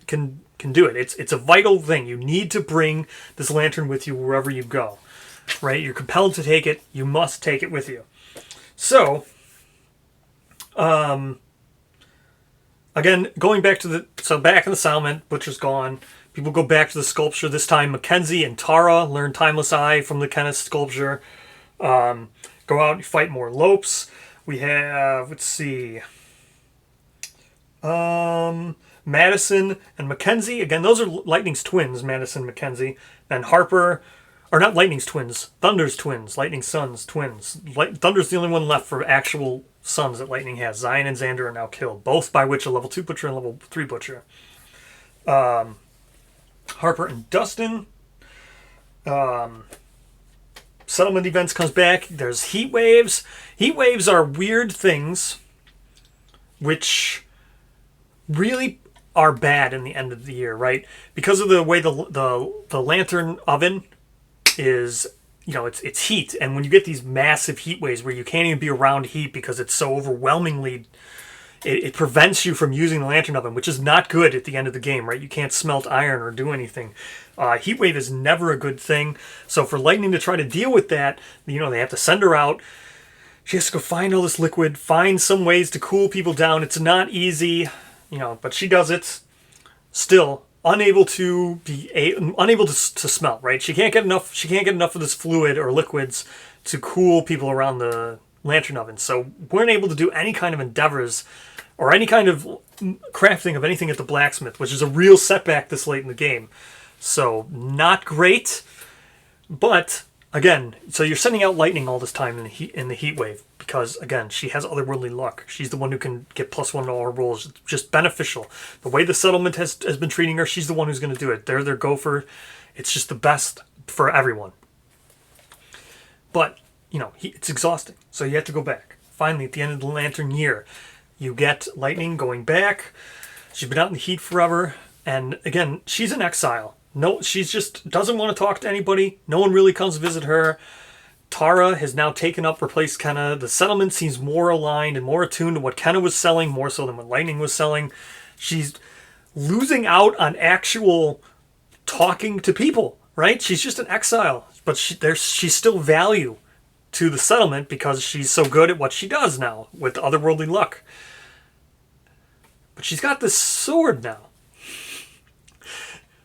do it. It's a vital thing. You need to bring this lantern with you wherever you go, right? You're compelled to take it. You must take it with you. So, again, going back to back in the settlement, Butcher's gone. People go back to the sculpture. This time, Mackenzie and Tara learn Timeless Eye from the Kenneth sculpture. Go out and fight more Lopes. We have, let's see, Madison and Mackenzie. Again, those are Lightning's twins, Madison and Mackenzie. And Harper, or not Lightning's twins, Thunder's twins, Lightning's sons, twins. Thunder's the only one left for actual sons that Lightning has. Zion and Xander are now killed, both by which a level 2 Butcher and level 3 Butcher. Harper and Dustin. Settlement events comes back. There's heat waves. Heat waves are weird things which really are bad in the end of the year, right? Because of the way the lantern oven is, you know, it's heat, and when you get these massive heat waves where you can't even be around heat because it's so overwhelmingly, it prevents you from using the lantern oven, which is not good at the end of the game, right? You can't smelt iron or do anything. Heat wave is never a good thing. So for Lightning to try to deal with that, they have to send her out. She has to go find all this liquid, find some ways to cool people down. It's not easy, but she does it. Still unable to smelt, right? She can't get enough of this fluid or liquids to cool people around the lantern oven. So weren't able to do any kind of endeavors or any kind of crafting of anything at the blacksmith, which is a real setback this late in the game. So not great. But again, so you're sending out Lightning all this time in the heat wave because, again, she has otherworldly luck. She's the one who can get +1 to all her rolls. It's just beneficial. The way the settlement has been treating her, she's the one who's going to do it. They're their gopher. It's just the best for everyone. But, it's exhausting. So you have to go back. Finally, at the end of the Lantern year, you get Lightning going back. She's been out in the heat forever. And again, she's in exile. No, she's just doesn't want to talk to anybody. No one really comes to visit her. Tara has now replaced Kenna. The settlement seems more aligned and more attuned to what Kenna was selling, more so than what Lightning was selling. She's losing out on actual talking to people, right? She's just an exile, but she's still value to the settlement because she's so good at what she does now with otherworldly luck. But she's got this sword now.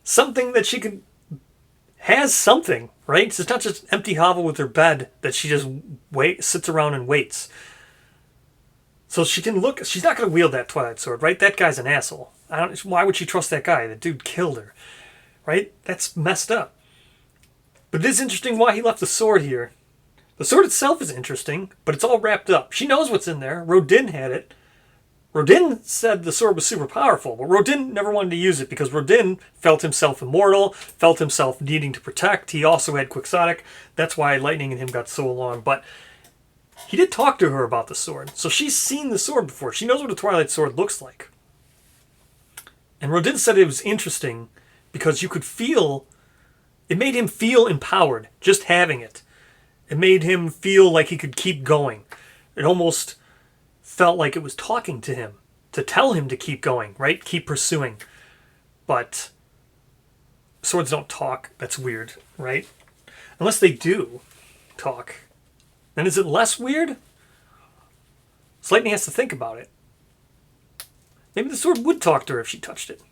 Something that she has something, right? It's not just empty hovel with her bed that she just sits around and waits. So she can look. She's not going to wield that Twilight Sword, right? That guy's an asshole. Why would she trust that guy? The dude killed her, right? That's messed up. But it is interesting why he left the sword here. The sword itself is interesting, but it's all wrapped up. She knows what's in there. Rodin had it. Rodin said the sword was super powerful, but Rodin never wanted to use it because Rodin felt himself immortal, felt himself needing to protect. He also had Quixotic. That's why Lightning and him got so along. But he did talk to her about the sword. So she's seen the sword before. She knows what a Twilight Sword looks like. And Rodin said it was interesting because you could feel, it made him feel empowered just having it. It made him feel like he could keep going. It almost felt like it was talking to him to tell him to keep going, right? Keep pursuing. But swords don't talk. That's weird, right? Unless they do talk. Then is it less weird? So Lightning has to think about it. Maybe the sword would talk to her if she touched it.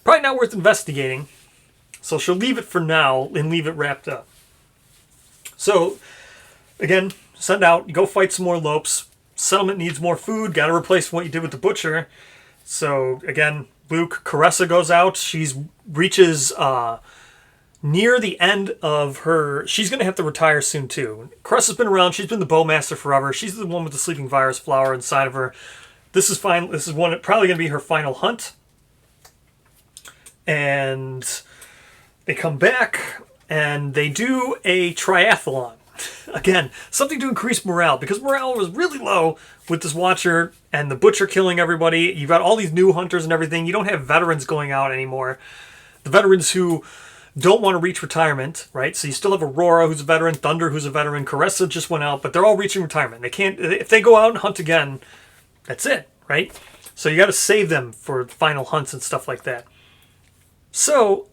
Probably not worth investigating. So she'll leave it for now and leave it wrapped up. So, again, send out, go fight some more Lopes. Settlement needs more food. Got to replace what you did with the butcher. So again, Luke, Caressa goes out. She reaches near the end of her. She's going to have to retire soon too. Caressa's been around. She's been the bowmaster forever. She's the one with the sleeping virus flower inside of her. This is fine. This is probably going to be her final hunt. And they come back and they do a triathlon. Again, something to increase morale, because morale was really low with this Watcher and the Butcher killing everybody. You've got all these new hunters and everything. You don't have veterans going out anymore. The veterans who don't want to reach retirement, right? So you still have Aurora, who's a veteran, Thunder, who's a veteran, Caressa just went out, but they're all reaching retirement. They can't, if they go out and hunt again, that's it, right? So you got to save them for final hunts and stuff like that. So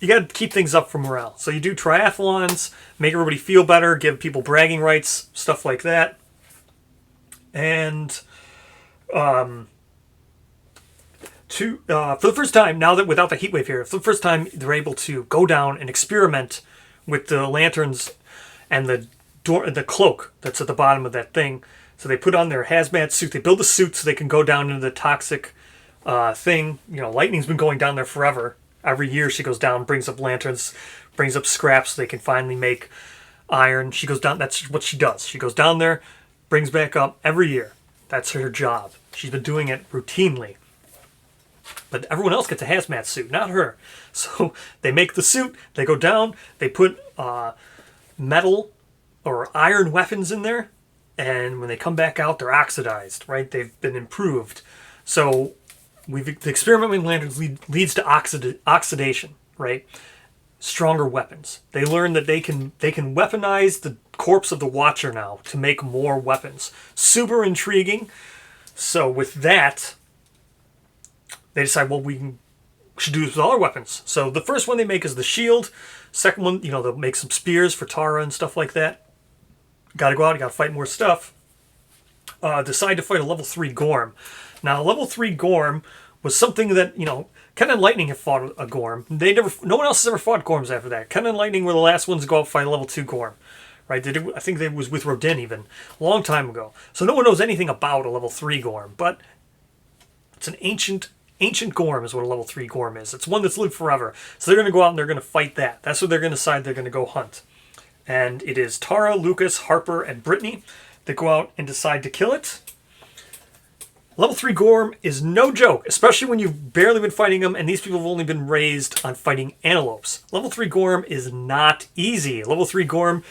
you got to keep things up for morale. So you do triathlons, make everybody feel better, give people bragging rights, stuff like that. And for the first time, now that without the heat wave here, for the first time they're able to go down and experiment with the lanterns and the cloak that's at the bottom of that thing. So they put on their hazmat suit. They build a suit so they can go down into the toxic thing. Lightning's been going down there forever. Every year she goes down, brings up lanterns, brings up scraps so they can finally make iron. She goes down, that's what she does. She goes down there, brings back up every year. That's her job. She's been doing it routinely. But everyone else gets a hazmat suit, not her. So they make the suit, they go down, they put metal or iron weapons in there, and when they come back out, they're oxidized, right? They've been improved. So the experiment with lanterns leads to oxidation, right? Stronger weapons. They learn that they can weaponize the corpse of the Watcher now to make more weapons. Super intriguing. So with that, they decide, well, we should do this with all our weapons. So the first one they make is the shield. Second one, they'll make some spears for Tara and stuff like that. Got to go out, got to fight more stuff. Decide to fight a level 3 Gorm. Now, level 3 Gorm was something that, Ken and Lightning have fought a Gorm. No one else has ever fought Gorms after that. Ken and Lightning were the last ones to go out and fight a level 2 Gorm. Right? I think they was with Rodin even, a long time ago. So no one knows anything about a level 3 Gorm, but it's an ancient Gorm is what a level 3 Gorm is. It's one that's lived forever. So they're going to go out and they're going to fight that. That's what they're going to decide they're going to go hunt. And it is Tara, Lucas, Harper, and Brittany that go out and decide to kill it. Level 3 Gorm is no joke, especially when you've barely been fighting them and these people have only been raised on fighting antelopes. Level 3 Gorm is not easy. Level 3 Gorm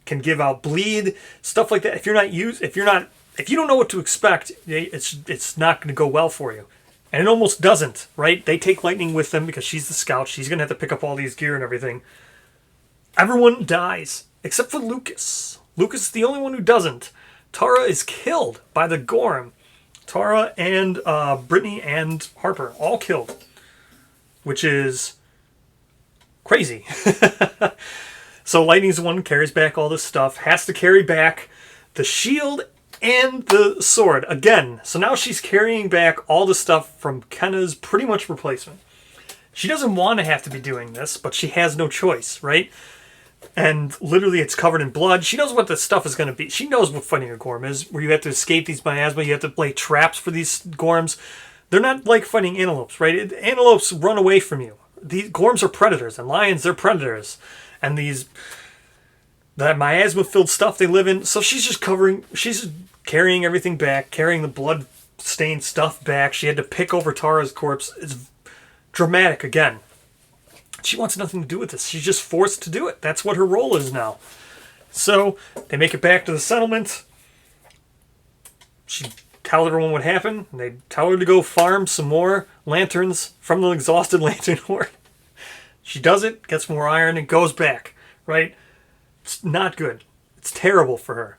can give out bleed, stuff like that. If you don't know what to expect, it's not going to go well for you. And it almost doesn't, right? They take Lightning with them because she's the scout. She's going to have to pick up all these gear and everything. Everyone dies, except for Lucas. Lucas is the only one who doesn't. Tara is killed by the Gorm. Tara and Brittany and Harper, all killed. Which is crazy. So Lightning's the one who carries back all this stuff. Has to carry back the shield and the sword again. So now she's carrying back all the stuff from Kenna's pretty much replacement. She doesn't want to have to be doing this, but she has no choice, right? And literally it's covered in blood. She knows what the stuff is going to be. She knows what fighting a Gorm is, where you have to escape these miasma. You have to lay traps for these Gorms. They're not like fighting antelopes, right? Antelopes run away from you. These Gorms are predators, and lions, they're predators. And that miasma-filled stuff they live in. So she's just carrying everything back, carrying the blood-stained stuff back. She had to pick over Tara's corpse. It's dramatic again. She wants nothing to do with this. She's just forced to do it. That's what her role is now. So they make it back to the settlement. She tells everyone what happened. And they tell her to go farm some more lanterns from the exhausted lantern horde. She does it, gets more iron, and goes back, right? It's not good. It's terrible for her.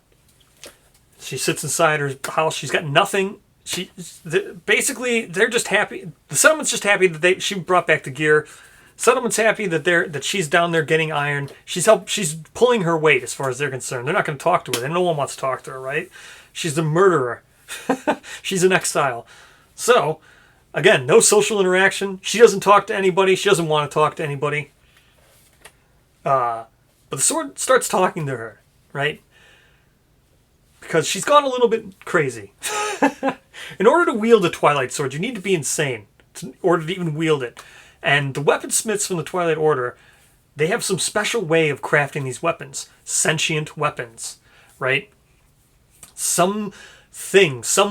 She sits inside her house. She's got nothing. Basically, they're just happy. The settlement's just happy that she brought back the gear. Settlement's happy that she's down there getting iron. She's pulling her weight as far as they're concerned. They're not going to talk to her. No one wants to talk to her, right? She's the murderer. She's in exile. So, again, no social interaction. She doesn't talk to anybody. She doesn't want to talk to anybody. But the sword starts talking to her, right? Because she's gone a little bit crazy. In order to wield a Twilight Sword, you need to be insane in order to even wield it. And the weaponsmiths from the Twilight Order, they have some special way of crafting these weapons. Sentient weapons, right? Some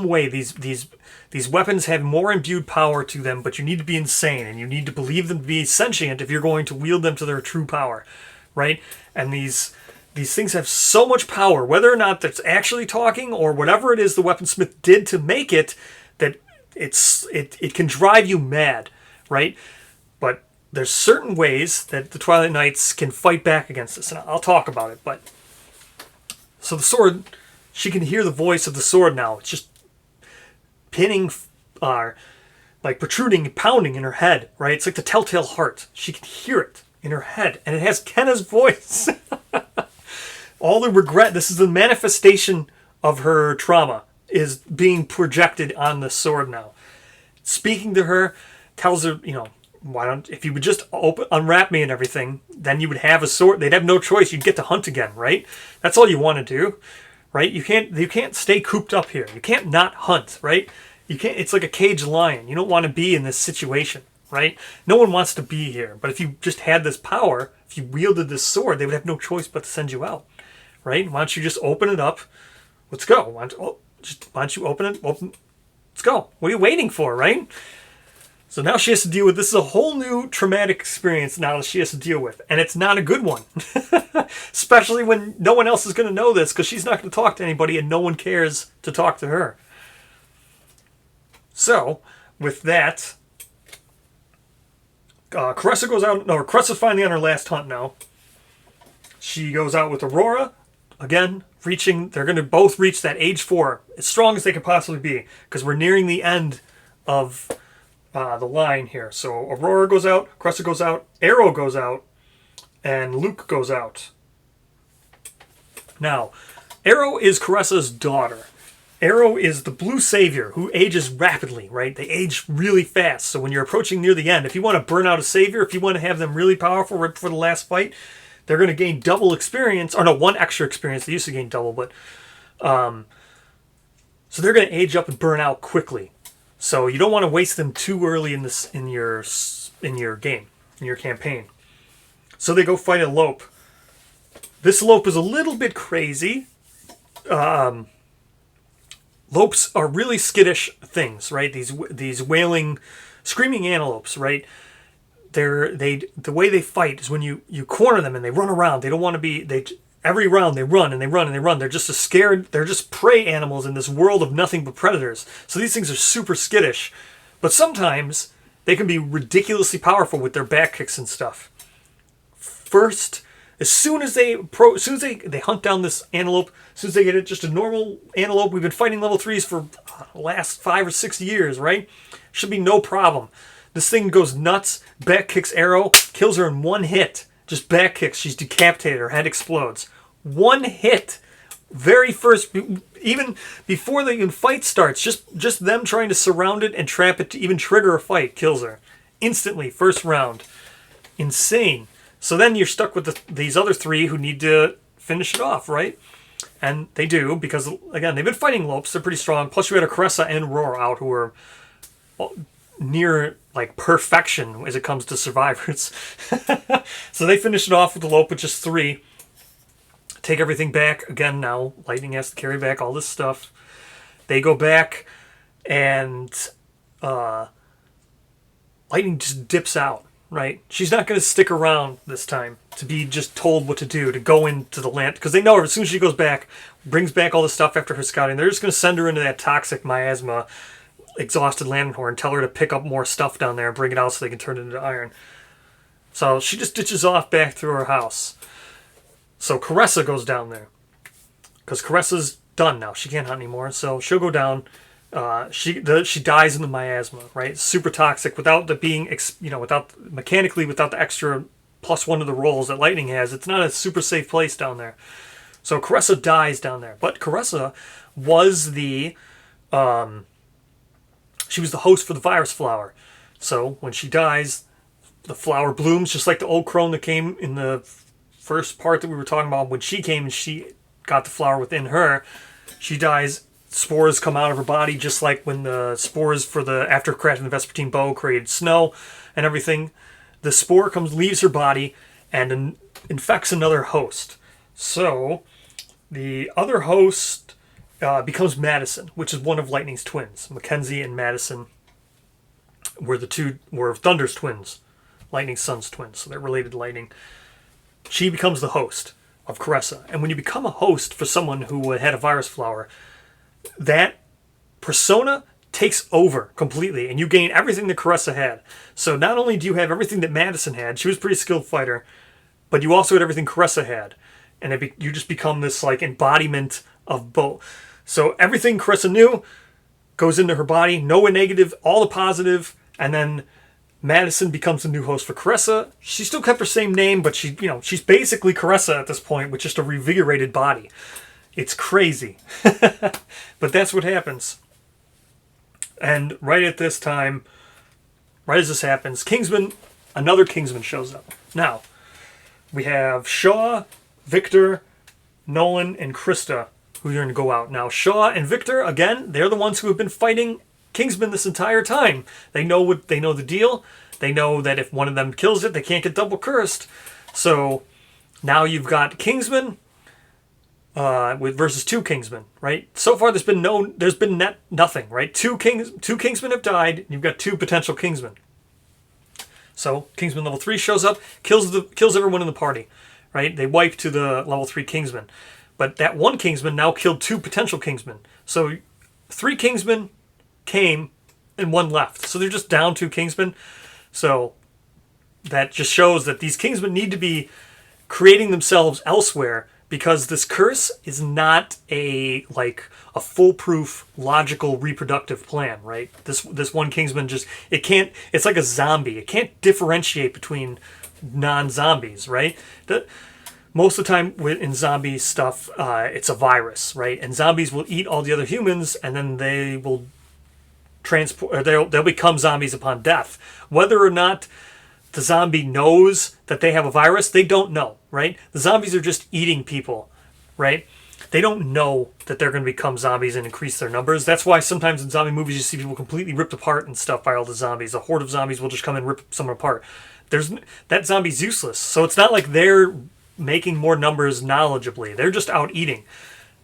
way, these weapons have more imbued power to them, but you need to be insane, and you need to believe them to be sentient if you're going to wield them to their true power, right? And these things have so much power, whether or not that's actually talking or whatever it is the weaponsmith did to make it, that it can drive you mad, right? But there's certain ways that the Twilight Knights can fight back against this, and I'll talk about it. But so the sword, she can hear the voice of the sword now. It's just pinning, like protruding, pounding in her head, right? It's like the telltale heart. She can hear it in her head, and it has Kenna's voice. All the regret, this is the manifestation of her trauma, is being projected on the sword now. Speaking to her, tells her, if you would just unwrap me and everything, then you would have a sword. They'd have no choice. You'd get to hunt again, right? That's all you want to do, right? You can't stay cooped up here. You can't not hunt, right? You can't. It's like a caged lion. You don't want to be in this situation, right? No one wants to be here. But if you just had this power, if you wielded this sword, they would have no choice but to send you out, right? Why don't you just open it up? Let's go. Why don't you open it? Let's go. What are you waiting for, right? So now she has to deal with, this is a whole new traumatic experience now that she has to deal with. And it's not a good one. Especially when no one else is going to know this, because she's not going to talk to anybody and no one cares to talk to her. So, with that, Caressa goes out, Caressa's finally on her last hunt now. She goes out with Aurora, again, they're going to both reach that age 4 as strong as they could possibly be, because we're nearing the end of the line here. So Aurora goes out, Cressa goes out, Arrow goes out, and Luke goes out. Now, Arrow is Caressa's daughter. Arrow is the blue savior who ages rapidly, right? They age really fast. So when you're approaching near the end, if you want to burn out a savior, if you want to have them really powerful right before the last fight, they're going to gain double experience. Or no, 1 extra experience. They used to gain double, but... so they're going to age up and burn out quickly. So you don't want to waste them too early in your game, in your campaign. So they go fight a Lope. This Lope is a little bit crazy. Lopes are really skittish things, right? These wailing, screaming antelopes, right? The way they fight is when you corner them and they run around. They don't want to be. Every round they run and they run and they run. They're just scared. They're just prey animals in this world of nothing but predators. So these things are super skittish, but sometimes they can be ridiculously powerful with their back kicks and stuff. First, as soon as they hunt down this antelope, as soon as they get it, just a normal antelope. We've been fighting level 3s for the last 5 or 6 years, right? Should be no problem. This thing goes nuts, back kicks Arrow, kills her in 1 hit. Just back kicks, she's decapitated, her head explodes. 1 hit. Very first, even before the fight starts, just them trying to surround it and trap it to even trigger a fight kills her. Instantly, first round. Insane. So then you're stuck with these other 3 who need to finish it off, right? And they do, because, again, they've been fighting Lopes. They're pretty strong. Plus, you had a Caressa and Aurora out who are near, like, perfection as it comes to survivors. So they finish it off with the Lope with just 3. Take everything back. Again, now, Lightning has to carry back all this stuff. They go back, and Lightning just dips out. Right? She's not going to stick around this time to be just told what to do, to go into the land. Because they know her as soon as she goes back, brings back all the stuff after her scouting, they're just going to send her into that toxic miasma, exhausted Landenhorn, tell her to pick up more stuff down there and bring it out so they can turn it into iron. So she just ditches off back through her house. So Caressa goes down there. Because Caressa's done now. She can't hunt anymore. So she'll go down. She dies in the miasma, right? Super toxic without the being, without the extra +1 of the rolls that Lightning has. It's not a super safe place down there. So Caressa dies down there. But Caressa was she was the host for the virus flower. So when she dies, the flower blooms just like the old crone that came in the first part that we were talking about. When she came and she got the flower within her, she dies. Spores come out of her body, just like when the spores for after crashing the Vespertine bow created snow and everything. The spore leaves her body and infects another host. So the other host becomes Madison, which is one of Lightning's twins. Mackenzie and Madison were Thunder's twins, Lightning's son's twins, so they're related to Lightning. She becomes the host of Caressa, and when you become a host for someone who had a virus flower, that persona takes over completely, and you gain everything that Caressa had. So not only do you have everything that Madison had, she was a pretty skilled fighter, but you also had everything Caressa had, and you just become this like embodiment of both. So everything Caressa knew goes into her body, no negative, all the positive, and then Madison becomes the new host for Caressa. She still kept her same name, but she's basically Caressa at this point with just a revigorated body. It's crazy. But that's what happens. And right at this time, right as this happens, another Kingsman shows up. Now, we have Shaw, Victor, Nolan, and Krista who are going to go out. Now, Shaw and Victor, again, they're the ones who have been fighting Kingsman this entire time. They know the deal. They know that if one of them kills it, they can't get double cursed. So now you've got Kingsman versus 2 Kingsmen, right? So far, there's been nothing, right? Two Kingsmen have died. And you've got 2 potential Kingsmen. So Kingsman level 3 shows up, kills everyone in the party, right? They wipe to the level 3 Kingsman, but that 1 Kingsman now killed 2 potential Kingsmen. So 3 Kingsmen came and 1 left. So they're just down 2 Kingsmen. So that just shows that these Kingsmen need to be creating themselves elsewhere because this curse is not a foolproof logical reproductive plan, right? This one Kingsman it's like a zombie. It can't differentiate between non-zombies, right? Most of the time in zombie stuff, it's a virus, right? And zombies will eat all the other humans, and then they will they'll become zombies upon death. Whether or not the zombie knows that they have a virus, they don't know, right? The zombies are just eating people, right? They don't know that they're going to become zombies and increase their numbers. That's why sometimes in zombie movies you see people completely ripped apart and stuff by all the zombies. A horde of zombies will just come and rip someone apart. That zombie's useless. So it's not like they're making more numbers knowledgeably. They're just out eating.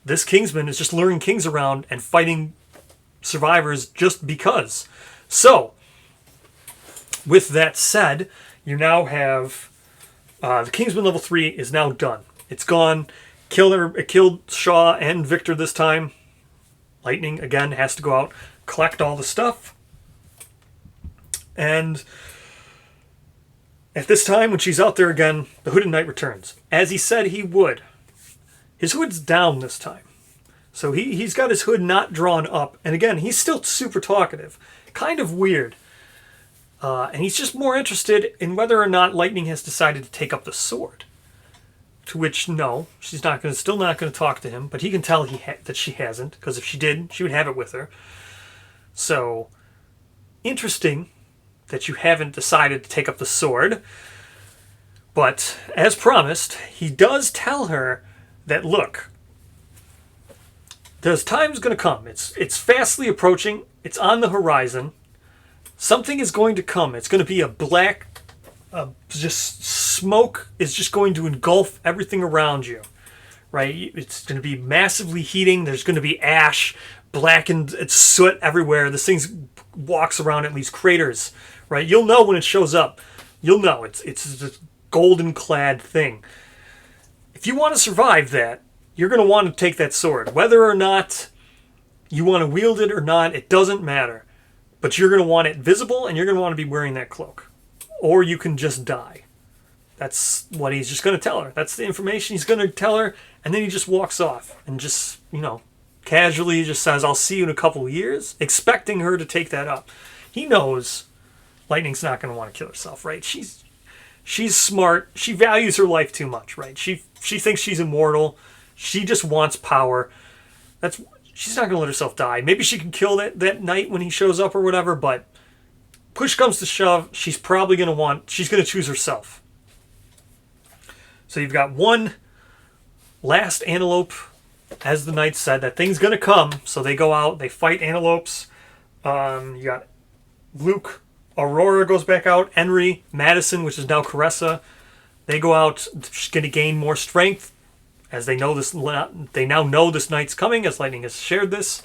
This Kingsman is just luring kings around and fighting survivors just because. So, with that said, you now have the Kingsman level 3 is now done. It's gone. It killed Shaw and Victor this time. Lightning, again, has to go out, collect all the stuff. And at this time, when she's out there again, the Hooded Knight returns. As he said he would. His hood's down this time. So he's got his hood not drawn up. And again, he's still super talkative. Kind of weird. And he's just more interested in whether or not Lightning has decided to take up the sword. To which, no, she's still not going to talk to him. But he can tell that she hasn't. Because if she did, she would have it with her. So, interesting that you haven't decided to take up the sword. But, as promised, he does tell her that, look, there's time's going to come. It's fastly approaching. It's on the horizon. Something is going to come. It's going to be a black, just smoke is just going to engulf everything around you, right? It's going to be massively heating. There's going to be ash, blackened, it's soot everywhere. This thing walks around, it leaves craters, right? You'll know when it shows up. You'll know. It's this golden clad thing. If you want to survive that, you're going to want to take that sword. Whether or not you want to wield it or not, it doesn't matter. But you're going to want it visible, and you're going to want to be wearing that cloak. Or you can just die. That's what he's just going to tell her. That's the information he's going to tell her, and then he just walks off and just, casually just says, I'll see you in a couple of years, expecting her to take that up. He knows Lightning's not going to want to kill herself, right? She's smart. She values her life too much, right? She thinks she's immortal. She just wants power. She's not going to let herself die. Maybe she can kill that knight when he shows up or whatever, but push comes to shove, she's probably going to choose herself. So you've got one last antelope, as the knight said, that thing's going to come. So they go out, they fight antelopes. You got Luke, Aurora goes back out, Henry, Madison, which is now Caressa. They go out, she's going to gain more strength. As they now know this night's coming, as Lightning has shared this.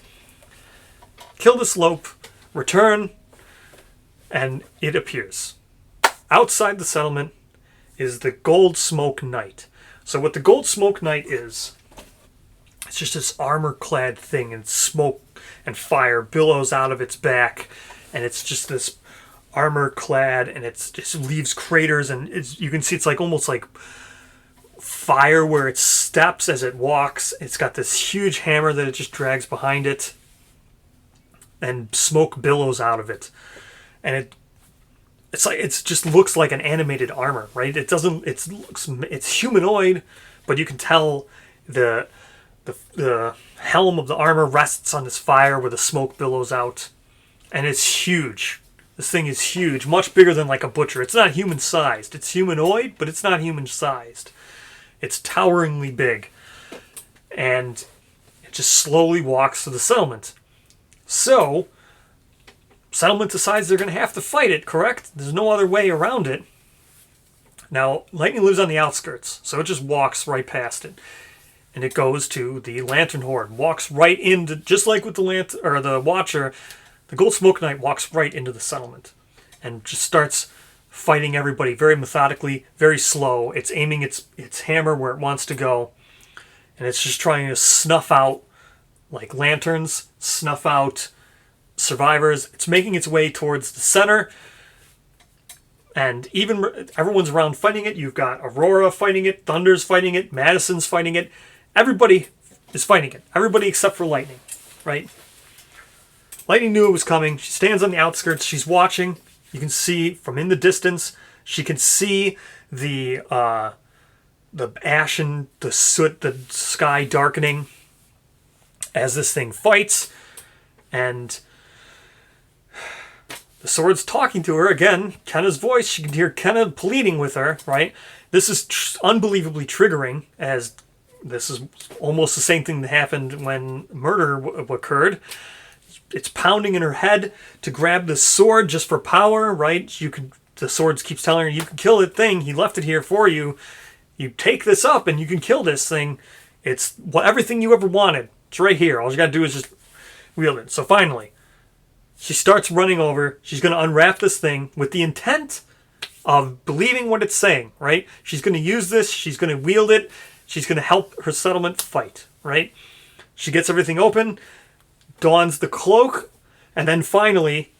Kill the slope, return, and it appears. Outside the settlement is the Gold Smoke Knight. So what the Gold Smoke Knight is, it's just this armor-clad thing, and smoke and fire billows out of its back, and it's just this armor-clad, and it just leaves craters, and you can see it's almost like fire where it steps as it walks. It's got this huge hammer that it just drags behind it, and smoke billows out of it, and it just looks like an animated armor, right? It's humanoid, but you can tell the helm of the armor rests on this fire where the smoke billows out, and it's huge. This thing is huge, much bigger than like a butcher. It's not human sized. It's humanoid, but it's not human sized. It's toweringly big. And it just slowly walks to the settlement. So, settlement decides they're going to have to fight it, correct? There's no other way around it. Now, Lightning lives on the outskirts, so it just walks right past it. And it goes to the Lantern Horde. Walks right into, just like with the Watcher, the Gold Smoke Knight walks right into the settlement. And just starts fighting everybody very methodically, very slow. It's aiming its hammer where it wants to go. And it's just trying to snuff out, like lanterns, snuff out survivors. It's making its way towards the center. And even everyone's around fighting it. You've got Aurora fighting it, Thunder's fighting it, Madison's fighting it. Everybody is fighting it. Everybody except for Lightning, right? Lightning knew it was coming. She stands on the outskirts. She's watching. You can see from in the distance. She can see the ash and the soot, the sky darkening as this thing fights. And the sword's talking to her again. Kenna's voice. She can hear Kenna pleading with her, right? This is unbelievably triggering, as this is almost the same thing that happened when murder occurred. It's pounding in her head to grab the sword just for power, right? The sword keeps telling her, you can kill that thing. He left it here for you. You take this up and you can kill this thing. It's everything you ever wanted. It's right here. All you got to do is just wield it. So finally, she starts running over. She's going to unwrap this thing with the intent of believing what it's saying, right? She's going to use this. She's going to wield it. She's going to help her settlement fight, right? She gets everything open, dons the cloak, and then finally,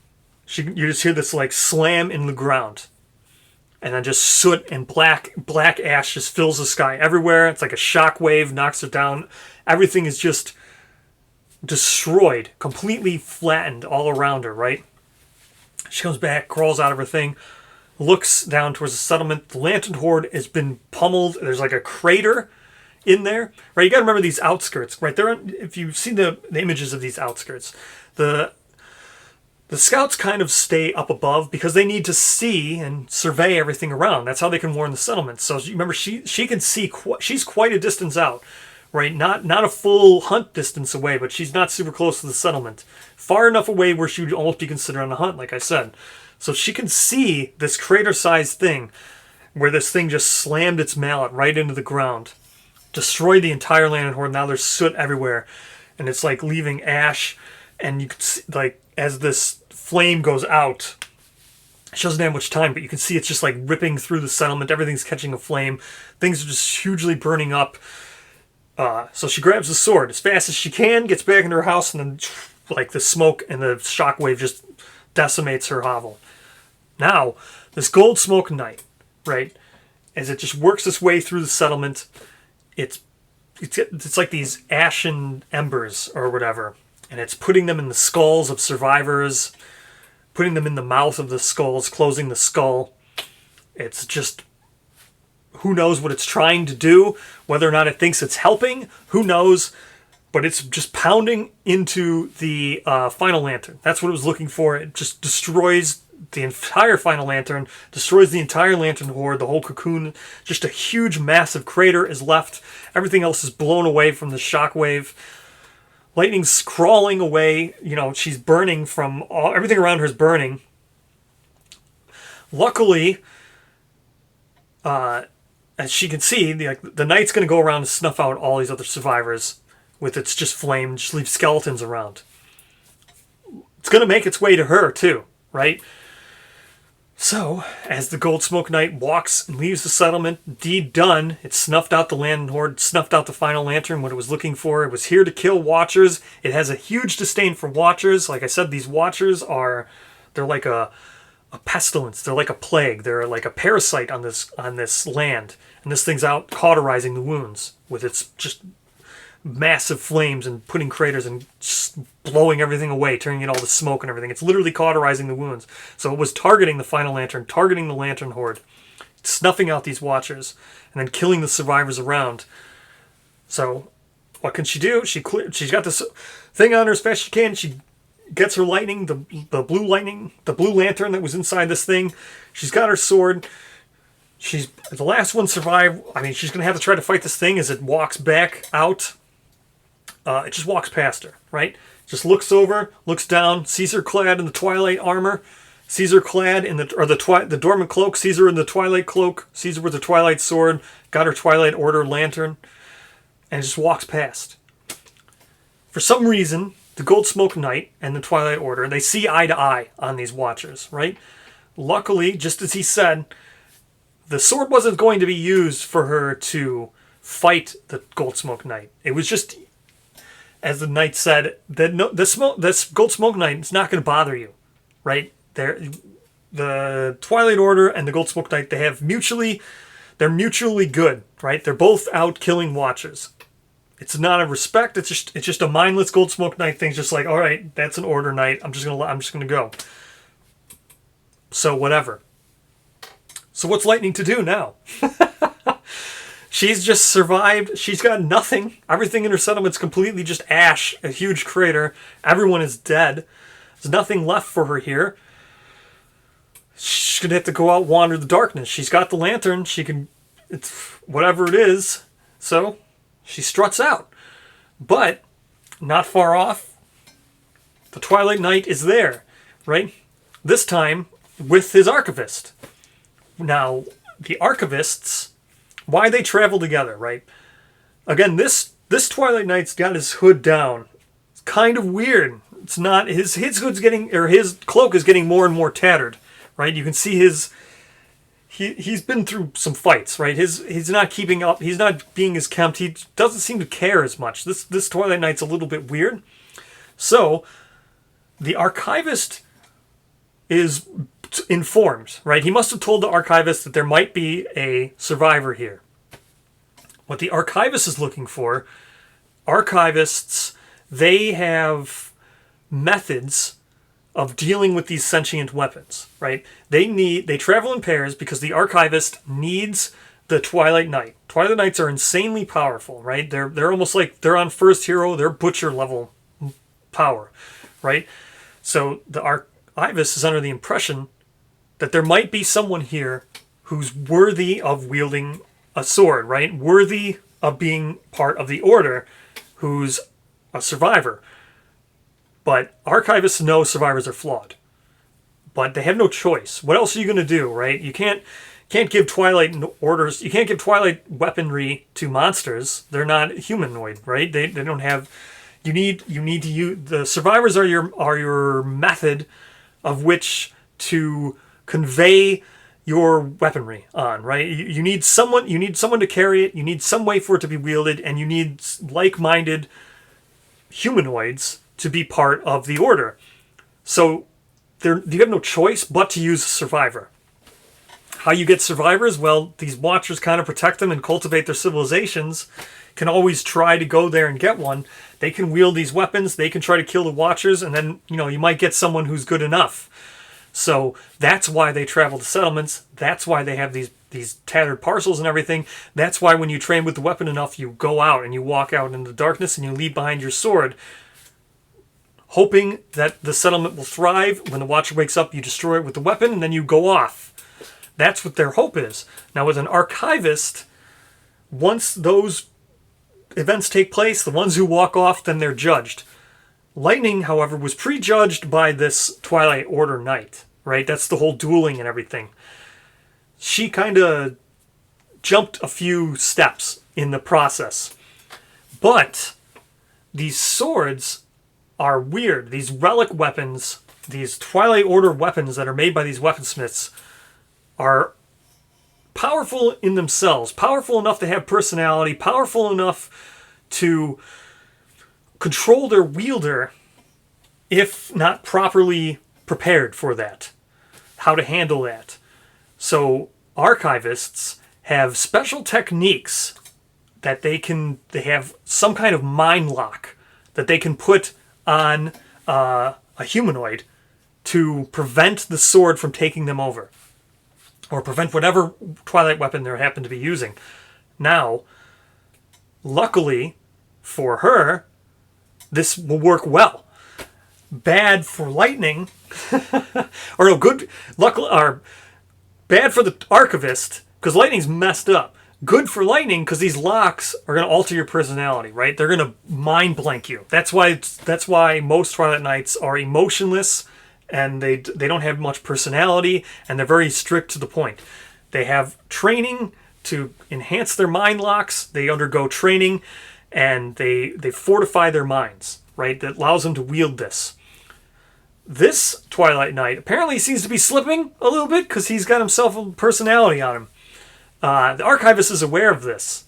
you just hear this like slam in the ground. And then just soot and black ash just fills the sky everywhere. It's like a shockwave, knocks her down. Everything is just destroyed, completely flattened all around her, right? She comes back, crawls out of her thing, looks down towards the settlement. The Lantern Horde has been pummeled. There's like a crater in there, right? You got to remember these outskirts, right? If you've seen the images of these outskirts, the scouts kind of stay up above because they need to see and survey everything around. That's how they can warn the settlements. So remember, she can see. She's quite a distance out, right? Not a full hunt distance away, but she's not super close to the settlement. Far enough away where she would almost be considered on a hunt, like I said. So she can see this crater-sized thing where this thing just slammed its mallet right into the ground. Destroyed the entire Lantern Horde. Now there's soot everywhere. And it's like leaving ash. And you can see, like, as this flame goes out, she doesn't have much time, but you can see it's just like ripping through the settlement. Everything's catching a flame. Things are just hugely burning up. So she grabs the sword as fast as she can, gets back into her house, and then like the smoke and the shockwave just decimates her hovel. Now, this gold smoke knight, right, as it just works its way through the settlement, it's like these ashen embers or whatever, and it's putting them in the skulls of survivors, putting them in the mouth of the skulls, closing the skull. It's just, who knows what it's trying to do, whether or not it thinks it's helping, who knows, but it's just pounding into the final lantern. That's what it was looking for. It just destroys the entire final lantern, destroys the entire Lantern Horde, the whole cocoon. Just a huge, massive crater is left. Everything else is blown away from the shockwave. Lightning's crawling away. You know, she's burning from everything around her is burning. Luckily, as she can see, the knight's going to go around and snuff out all these other survivors with its just flame, just leave skeletons around. It's going to make its way to her, too, right? So, as the Gold Smoke Knight walks and leaves the settlement, deed done. It snuffed out the Lantern Horde, snuffed out the final lantern, what it was looking for. It was here to kill Watchers. It has a huge disdain for Watchers. Like I said, these Watchers they're like a pestilence. They're like a plague. They're like a parasite on this land. And this thing's out cauterizing the wounds with its just massive flames and putting craters and just blowing everything away, turning in all the smoke and everything. It's literally cauterizing the wounds. So it was targeting the final lantern, targeting the Lantern Horde, snuffing out these Watchers, and then killing the survivors around. So what can she do? She's got this thing on her as fast as she can. She gets her lightning, the blue lantern that was inside this thing. She's got her sword. She's the last one survived. I mean, she's going to have to try to fight this thing as it walks back out. It just walks past her, right? Just looks over, looks down, sees her clad in the twilight armor, sees her clad in the dormant cloak, sees her in the twilight cloak, sees her with the twilight sword, got her twilight order lantern, and just walks past. For some reason, the Gold Smoke Knight and the Twilight Order, they see eye to eye on these Watchers, right? Luckily, just as he said, the sword wasn't going to be used for her to fight the Gold Smoke Knight. It was just, as the knight said, that this Gold Smoke Knight is not going to bother you, right? the Twilight Order and the Gold Smoke Knight, they're mutually good, right? They're both out killing Watchers. It's not a respect. It's just a mindless Gold Smoke Knight thing. It's just like, all right, that's an Order Knight. I'm just gonna go. So whatever. So what's Lightning to do now? She's just survived. She's got nothing. Everything in her settlement's completely just ash, a huge crater. Everyone is dead. There's nothing left for her here. She's gonna have to go out, wander the darkness. She's got the lantern. It's whatever it is. So she struts out. But not far off, the Twilight Knight is there, right? This time with his archivist. Now, the archivists, why they travel together, right? Again, this Twilight Knight's got his hood down. It's kind of weird. It's not his hood's getting, or his cloak is getting more and more tattered, right? You can see he's been through some fights, right? He's not keeping up. He's not being as kempt. He doesn't seem to care as much. This Twilight Knight's a little bit weird. So the archivist is informed, right? He must have told the archivist that there might be a survivor here. What the archivist is looking for, archivists, they have methods of dealing with these sentient weapons, right? They travel in pairs because the archivist needs the Twilight Knight. Twilight Knights are insanely powerful, right? They're almost like they're on first hero, they're butcher level power, right? So the archivist is under the impression that there might be someone here who's worthy of wielding a sword, right? Worthy of being part of the Order, who's a survivor. But archivists know survivors are flawed. But they have no choice. What else are you going to do, right? You can't give Twilight orders. You can't give Twilight weaponry to monsters. They're not humanoid, right? They don't have. You need to use the survivors are your method of which to convey your weaponry on, right? You need someone to carry it, you need some way for it to be wielded, and you need like-minded humanoids to be part of the Order. So you have no choice but to use a survivor. How you get survivors? Well, these Watchers kind of protect them and cultivate their civilizations. Can always try to go there and get one. They can wield these weapons, they can try to kill the Watchers, and then, you might get someone who's good enough. So that's why they travel to settlements. That's why they have these tattered parcels and everything. That's why when you train with the weapon enough, you go out and you walk out into the darkness and you leave behind your sword, hoping that the settlement will thrive. When the Watcher wakes up, you destroy it with the weapon and then you go off. That's what their hope is. Now with an archivist, once those events take place, the ones who walk off, then they're judged. Lightning, however, was prejudged by this Twilight Order Knight, right? That's the whole dueling and everything. She kind of jumped a few steps in the process. But these swords are weird. These relic weapons, these Twilight Order weapons that are made by these weaponsmiths are powerful in themselves, powerful enough to have personality, powerful enough to control their wielder if not properly prepared for that. How to handle that. So archivists have special techniques that they have some kind of mind lock that they can put on a humanoid to prevent the sword from taking them over. Or prevent whatever Twilight weapon they happen to be using. Now, luckily for her, this will work well. Bad for Lightning, or no, good. Luckily, or bad for the archivist because Lightning's messed up. Good for Lightning because these locks are going to alter your personality, right? They're going to mind blank you. That's why most Twilight Knights are emotionless and they don't have much personality and they're very strict to the point. They have training to enhance their mind locks. They undergo training. And they fortify their minds, right? That allows them to wield this. This Twilight Knight apparently seems to be slipping a little bit because he's got himself a personality on him. The archivist is aware of this.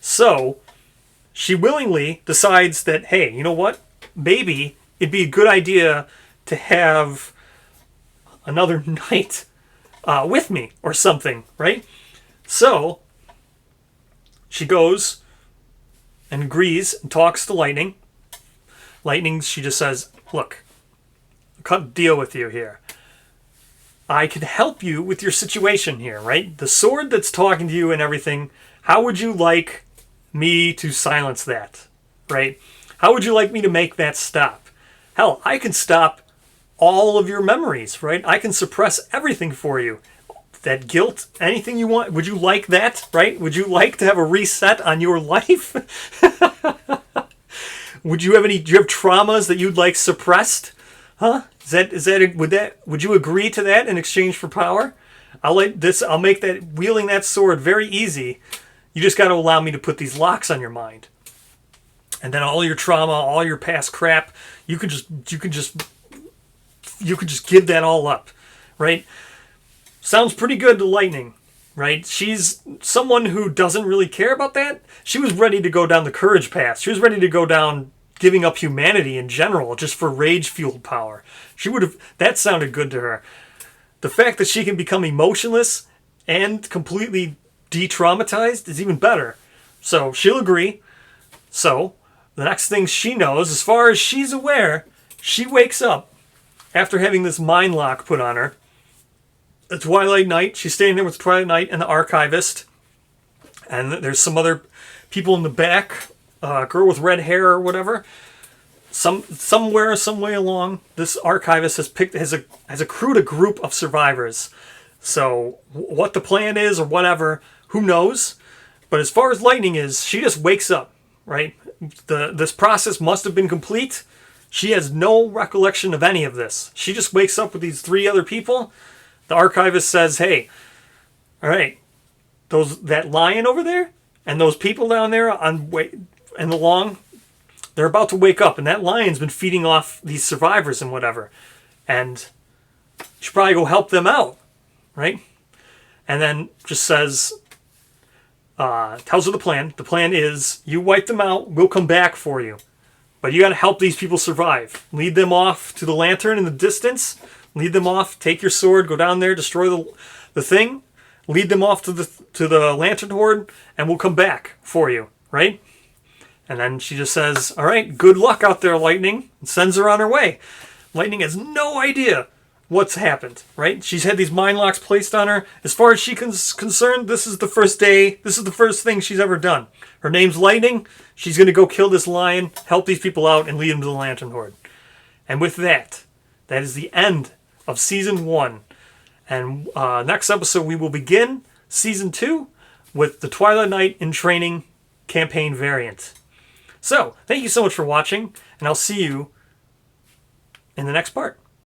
So she willingly decides that, hey, you know what? Maybe it'd be a good idea to have another night with me or something, right? So she goes and agrees and talks to Lightning. Lightning, she just says, look, I'll cut a deal with you here. I can help you with your situation here, right? The sword that's talking to you and everything, how would you like me to silence that, right? How would you like me to make that stop? Hell, I can stop all of your memories, right? I can suppress everything for you. That guilt, anything you want. Would you like that, right? Would you like to have a reset on your life? Do you have traumas that you'd like suppressed? Huh? Would you agree to that in exchange for power? I'll make that wielding that sword very easy. You just got to allow me to put these locks on your mind. And then all your trauma, all your past crap, you could just give that all up, right? Sounds pretty good to Lightning, right? She's someone who doesn't really care about that. She was ready to go down the courage path. She was ready to go down giving up humanity in general just for rage-fueled power. That sounded good to her. The fact that she can become emotionless and completely de-traumatized is even better. So she'll agree. So the next thing she knows, as far as she's aware, she wakes up after having this mind lock put on her. The Twilight Knight. She's standing there with the Twilight Knight and the archivist. And there's some other people in the back. A girl with red hair or whatever. Somewhere, some way along, this archivist has accrued a group of survivors. So what the plan is or whatever, who knows? But as far as Lightning is, she just wakes up, right? This process must have been complete. She has no recollection of any of this. She just wakes up with these 3 other people. The archivist says, hey, all right, that lion over there and those people down there in the lawn, they're about to wake up, and that lion's been feeding off these survivors and whatever. And you should probably go help them out, right? And then just says, tells her the plan. The plan is, you wipe them out, we'll come back for you. But you got to help these people survive. Lead them off to the lantern in the distance. Lead them off. Take your sword. Go down there. Destroy the thing. Lead them off to the lantern horde, and we'll come back for you. Right? And then she just says, "All right, good luck out there, Lightning," and sends her on her way. Lightning has no idea what's happened. Right? She's had these mind locks placed on her. As far as she's concerned, this is the first day. This is the first thing she's ever done. Her name's Lightning. She's going to go kill this lion, help these people out, and lead them to the lantern horde. And with that is the end of Season 1. And next episode, we will begin Season 2 with the Twilight Knight in Training campaign variant. So, thank you so much for watching, and I'll see you in the next part.